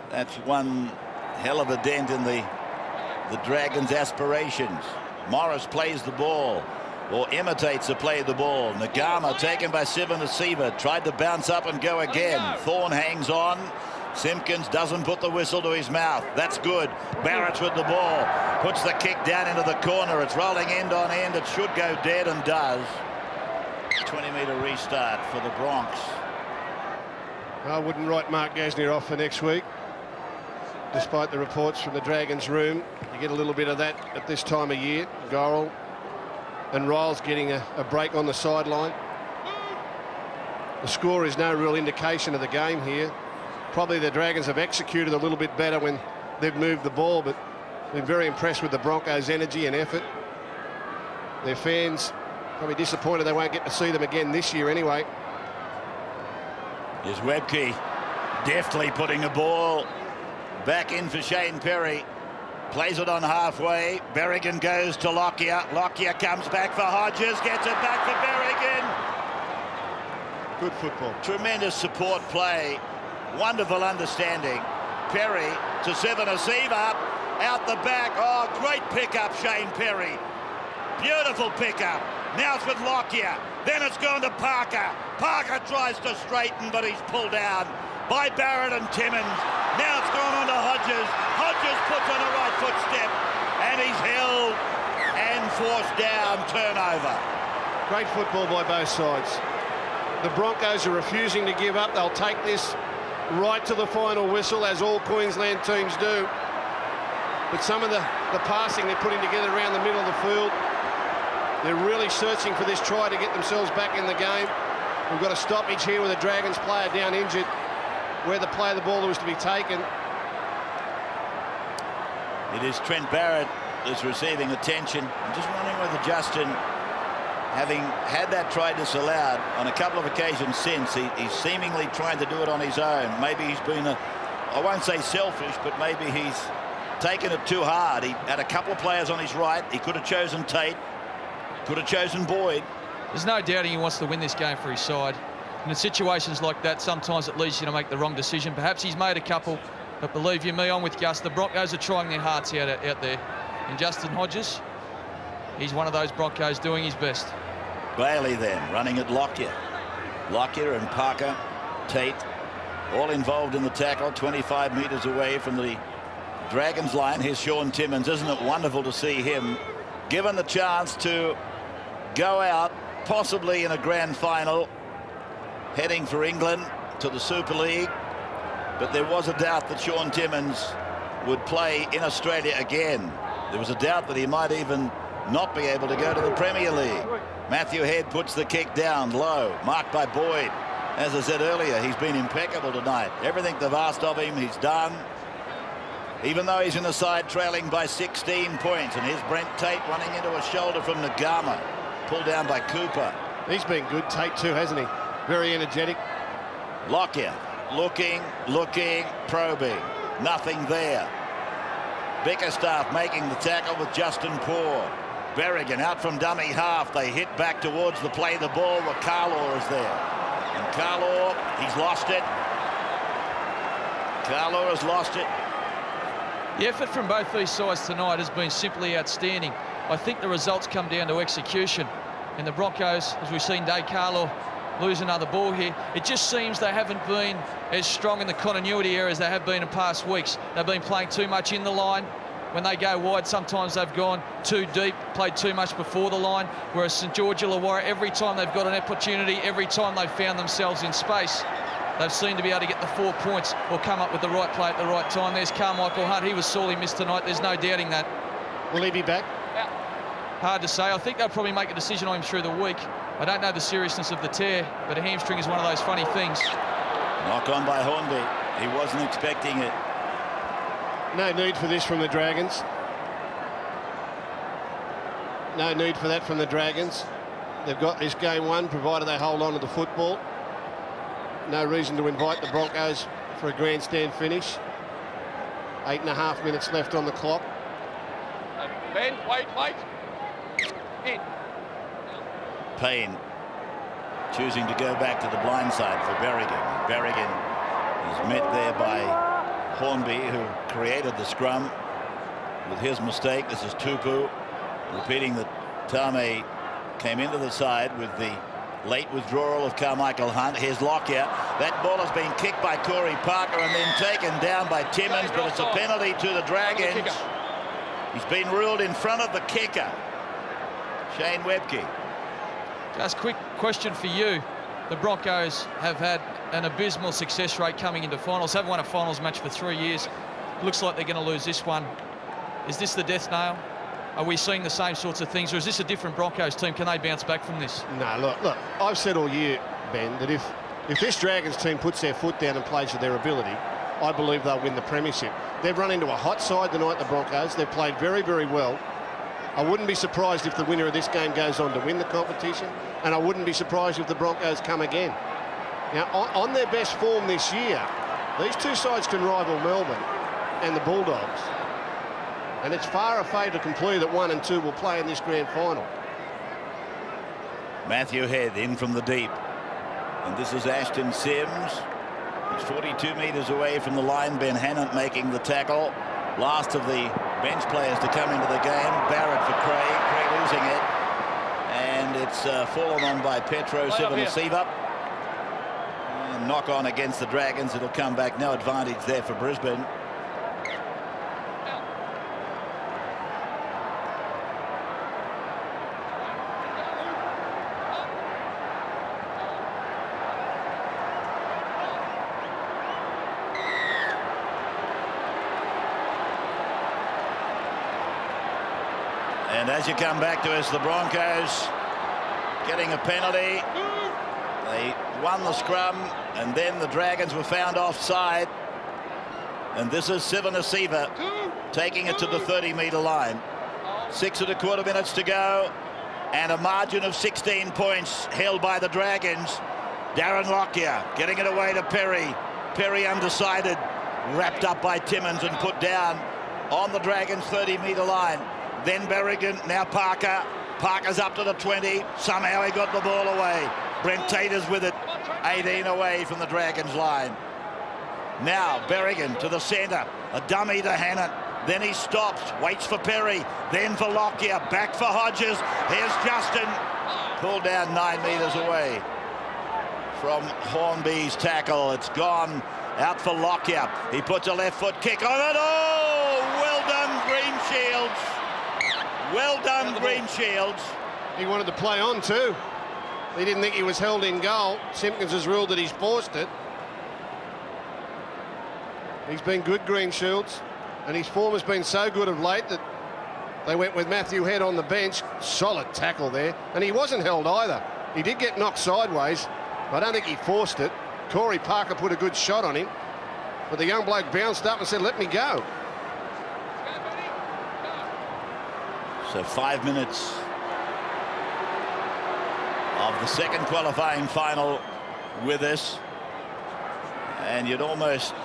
That's one hell of a dent in the Dragons' aspirations. Morris plays the ball, or imitates the play of the ball. Nagama taken by Sivanasiva, tried to bounce up and go again. Thorne hangs on. Simpkins doesn't put the whistle to his mouth. That's good. Barrett's with the ball. Puts the kick down into the corner. It's rolling end on end. It should go dead and does. 20-metre restart for the Bronx. I wouldn't write Mark Gasnier off for next week. Despite the reports from the Dragons room, you get a little bit of that at this time of year. Gorrell and Riles getting a break on the sideline. The score is no real indication of the game here. Probably the Dragons have executed a little bit better when they've moved the ball, but been very impressed with the Broncos' energy and effort. Their fans probably disappointed they won't get to see them again this year anyway. Here's Webke deftly putting a ball back in for Shane Perry. Plays it on halfway. Berrigan goes to Lockyer. Lockyer comes back for Hodges. Gets it back for Berrigan. Good football. Tremendous support play. Wonderful understanding. Perry to Sevenasiva. Out the back. Oh, great pickup, Shane Perry. Beautiful pickup. Now it's with Lockyer. Then it's gone to Parker. Parker tries to straighten, but he's pulled down by Barrett and Timmins. Now it's gone on to Hodges. Hodges puts on a right foot step, and he's held and forced down. Turnover. Great football by both sides. The Broncos are refusing to give up. They'll take this right to the final whistle, as all Queensland teams do. But some of the passing they're putting together around the middle of the field, they're really searching for this try to get themselves back in the game. We've got a stoppage here with a Dragons player down injured, where the play of the ball was to be taken. It is Trent Barrett that's receiving attention. I'm just wondering whether Justin, having had that try disallowed on a couple of occasions since, he's seemingly trying to do it on his own. Maybe he's been, I won't say selfish, but maybe he's taken it too hard. He had a couple of players on his right. He could have chosen Tate, could have chosen Boyd. There's no doubting he wants to win this game for his side. And in situations like that, sometimes it leads you to make the wrong decision. Perhaps he's made a couple, but believe you me, I'm with Gus. The Broncos are trying their hearts out there. And Justin Hodges, he's one of those Broncos doing his best. Bailey then running at Lockyer. Lockyer and Parker, Tate, all involved in the tackle, 25 metres away from the Dragons line. Here's Sean Timmins. Isn't it wonderful to see him given the chance to go out, possibly in a grand final, heading for England to the Super League? But there was a doubt that Sean Timmins would play in Australia again. There was a doubt that he might even not be able to go to the Premier League. Matthew Head puts the kick down low, marked by Boyd. As I said earlier, he's been impeccable tonight. Everything they've asked of him, he's done. Even though he's in the side trailing by 16 points. And here's Brent Tate running into a shoulder from Nagama. Pulled down by Cooper. He's been good, Tate too, hasn't he? Very energetic. Lockyer looking, probing. Nothing there. Bickerstaff making the tackle with Justin Poore. Berrigan out from dummy half. They hit back towards the play the ball where Carlaw is there. And Carlaw, he's lost it. Carlaw has lost it. The effort from both these sides tonight has been simply outstanding. I think the results come down to execution. And the Broncos, as we've seen Dave Carlaw lose another ball here, it just seems they haven't been as strong in the continuity areas they have been in past weeks. They've been playing too much in the line. When they go wide, sometimes they've gone too deep, played too much before the line, whereas St George Illawarra, every time they've got an opportunity, every time they've found themselves in space, they've seemed to be able to get the 4 points or come up with the right play at the right time. There's Carmichael Hunt. He was sorely missed tonight. There's no doubting that. Will he be back? Hard to say. I think they'll probably make a decision on him through the week. I don't know the seriousness of the tear, but a hamstring is one of those funny things. Knock on by Hornby. He wasn't expecting it. No need for this from the Dragons. No need for that from the Dragons. They've got this game won, provided they hold on to the football. No reason to invite the Broncos for a grandstand finish. 8.5 minutes left on the clock. Ben, wait. In. Payne choosing to go back to the blind side for Berrigan. Berrigan is met there by Hornby, who created the scrum with his mistake. This is Tupu repeating that Tame came into the side with the late withdrawal of Carmichael Hunt. Here's Lockyer. That ball has been kicked by Corey Parker and then taken down by Timmins, but it's a penalty to the Dragons. He's been ruled in front of the kicker, Shane Webke. Just quick question for you. The Broncos have had an abysmal success rate coming into finals, haven't won a finals match for 3 years. Looks like they're going to lose this one. Is this the death nail? Are we seeing the same sorts of things, or is this a different Broncos team? Can they bounce back from this? No, look, I've said all year, Ben, that if this Dragons team puts their foot down and plays to their ability, I believe they'll win the premiership. They've run into a hot side tonight, the Broncos. They've played very, very well. I wouldn't be surprised if the winner of this game goes on to win the competition, and I wouldn't be surprised if the Broncos come again. Now, on their best form this year, these two sides can rival Melbourne and the Bulldogs. And it's far a fait accompli that 1 and 2 will play in this grand final. Matthew Head in from the deep. And this is Ashton Sims. He's 42 metres away from the line. Ben Hannant making the tackle. Last of the bench players to come into the game. Barrett for Craig. Craig losing it. And it's fallen on by Petro Sivanasiva. And knock on against the Dragons. It'll come back. No advantage there for Brisbane. And as you come back to us, the Broncos getting a penalty. They won the scrum, and then the Dragons were found offside. And this is Sivanasiva taking it to the 30-metre line. 6 1/4 minutes to go, and a margin of 16 points held by the Dragons. Darren Lockyer getting it away to Perry. Perry undecided, wrapped up by Timmins and put down on the Dragons' 30-metre line. Then Berrigan, now Parker. Parker's up to the 20. Somehow he got the ball away. Brent Tater's with it. 18 away from the Dragons' line. Now Berrigan to the centre. A dummy to Hannant. Then he stops, waits for Perry. Then for Lockyer. Back for Hodges. Here's Justin. Pulled down 9 metres away from Hornby's tackle. It's gone out for Lockyer. He puts a left foot kick on it. Oh, well done, Green Shields. Well done, Green Shields. He wanted to play on too. He didn't think he was held in goal. Simpkins has ruled that he's forced it. He's been good, Green Shields, and his form has been so good of late that they went with Matthew Head on the bench. Solid tackle there, and he wasn't held either. He did get knocked sideways. I don't think he forced it. Corey Parker put a good shot on him, but the young bloke bounced up and said, "Let me go." So 5 minutes of the second qualifying final with us, and you'd almost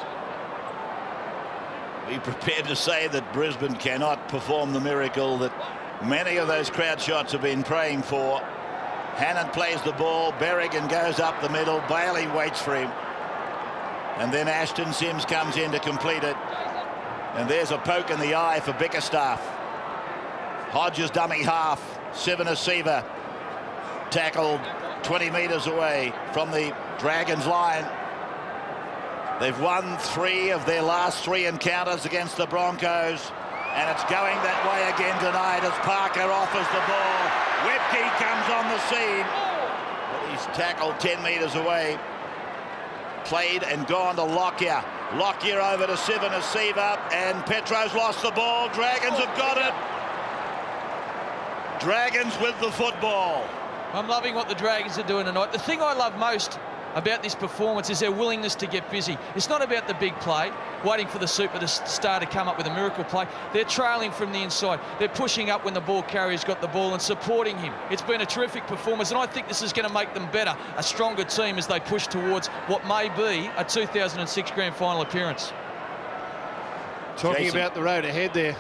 be prepared to say that Brisbane cannot perform the miracle that many of those crowd shots have been praying for. Hannant plays the ball, Berrigan goes up the middle, Bailey waits for him, and then Ashton Sims comes in to complete it, and there's a poke in the eye for Bickerstaff. Hodges dummy half. Sivanasiva tackled 20 metres away from the Dragons line. They've won 3 of their last 3 encounters against the Broncos, and it's going that way again tonight as Parker offers the ball. Webke comes on the scene, but he's tackled 10 metres away. Played and gone to Lockyer. Lockyer over to Sivanasiva, and Petro's lost the ball. Dragons have got it. Dragons with the football. I'm loving what the Dragons are doing tonight. The thing I love most about this performance is their willingness to get busy. It's not about the big play, waiting for the superstar to come up with a miracle play. They're trailing from the inside. They're pushing up when the ball carrier's got the ball and supporting him. It's been a terrific performance, and I think this is going to make them better, a stronger team as they push towards what may be a 2006 grand final appearance. Talking Jason. about the road ahead there,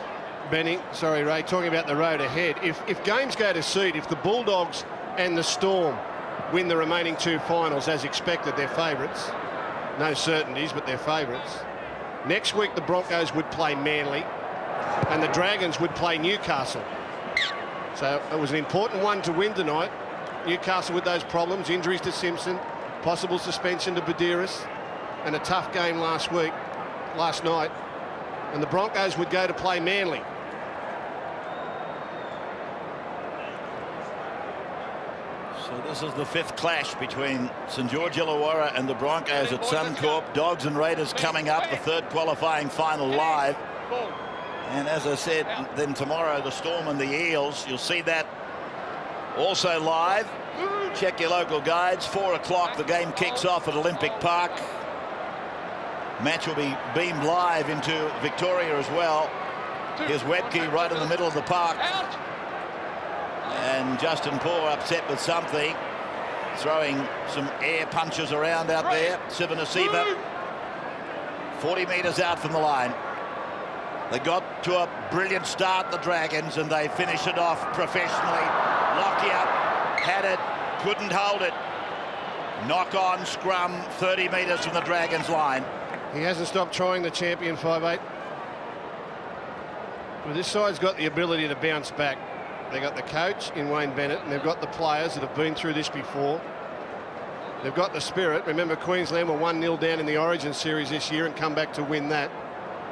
Benny. Sorry, Ray. Talking about the road ahead. If games go to seed, if the Bulldogs and the Storm win the remaining 2 finals as expected, they're favourites. No certainties, but they're favourites. Next week, the Broncos would play Manly, and the Dragons would play Newcastle. So it was an important one to win tonight. Newcastle with those problems, injuries to Simpson, possible suspension to Badiris, and a tough game last night, and the Broncos would go to play Manly. So this is the 5th clash between St George Illawarra and the Broncos at Suncorp. Dogs and Raiders coming up, the 3rd qualifying final live. And as I said, then tomorrow the Storm and the Eels. You'll see that also live. Check your local guides. 4 o'clock the game kicks off at Olympic Park. Match will be beamed live into Victoria as well. Here's Webke right in the middle of the park. And Justin Poore upset with something, throwing some air punches around out there. Sivanasiva 40 metres out from the line. They got to a brilliant start, the Dragons, and they finish it off professionally. Lockyer had it, couldn't hold it. Knock on scrum 30 metres from the Dragons line. He hasn't stopped trying, the champion 5'8". Well, this side's got the ability to bounce back. They got the coach in Wayne Bennett, and they've got the players that have been through this before. They've got the spirit. Remember, Queensland were 1-0 down in the Origin series this year and come back to win that.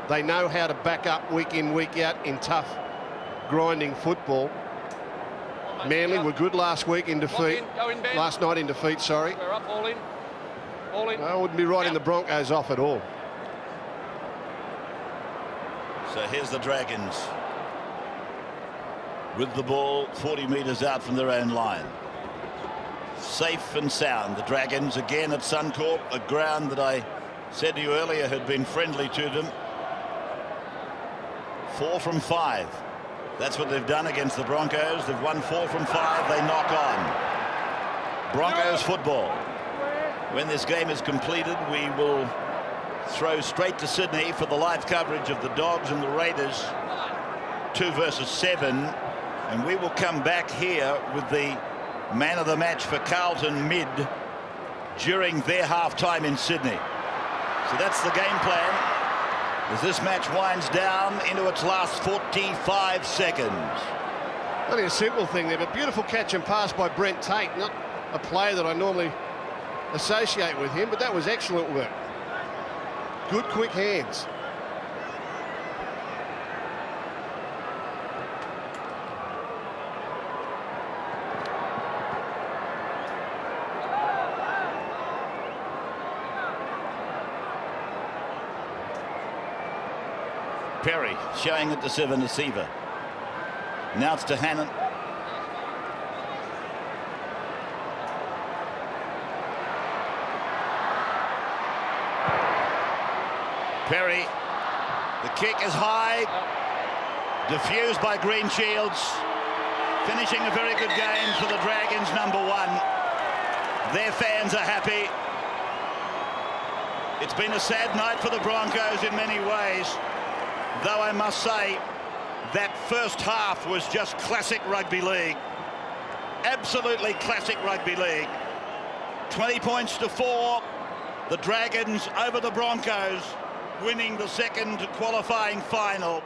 They know how to back up week in, week out in tough, grinding football. Manly were good last week in defeat. Last night in defeat, sorry. We're up, all in. All in. I wouldn't be writing the Broncos off at all. So here's the Dragons with the ball 40 metres out from their own line. Safe and sound. The Dragons again at Suncorp, a ground that I said to you earlier had been friendly to them. 4 from 5. That's what they've done against the Broncos. They've won 4 from 5. They knock on. Broncos football. When this game is completed, we will throw straight to Sydney for the live coverage of the Dogs and the Raiders 2 versus 7, and we will come back here with the man of the match for Carlton mid during their half-time in Sydney. So that's the game plan as this match winds down into its last 45 seconds. Only a simple thing there, but beautiful catch and pass by Brent Tate. Not a player that I normally associate with him, but that was excellent work. Good quick hands. Perry showing it to Sivanasiva. Now it's to Hannon. Perry, the kick is high, diffused by Green Shields, finishing a very good game for the Dragons, number 1. Their fans are happy. It's been a sad night for the Broncos in many ways, though I must say that first half was just classic rugby league. Absolutely classic rugby league. 20 points to 4. The Dragons over the Broncos, winning the 2nd qualifying final.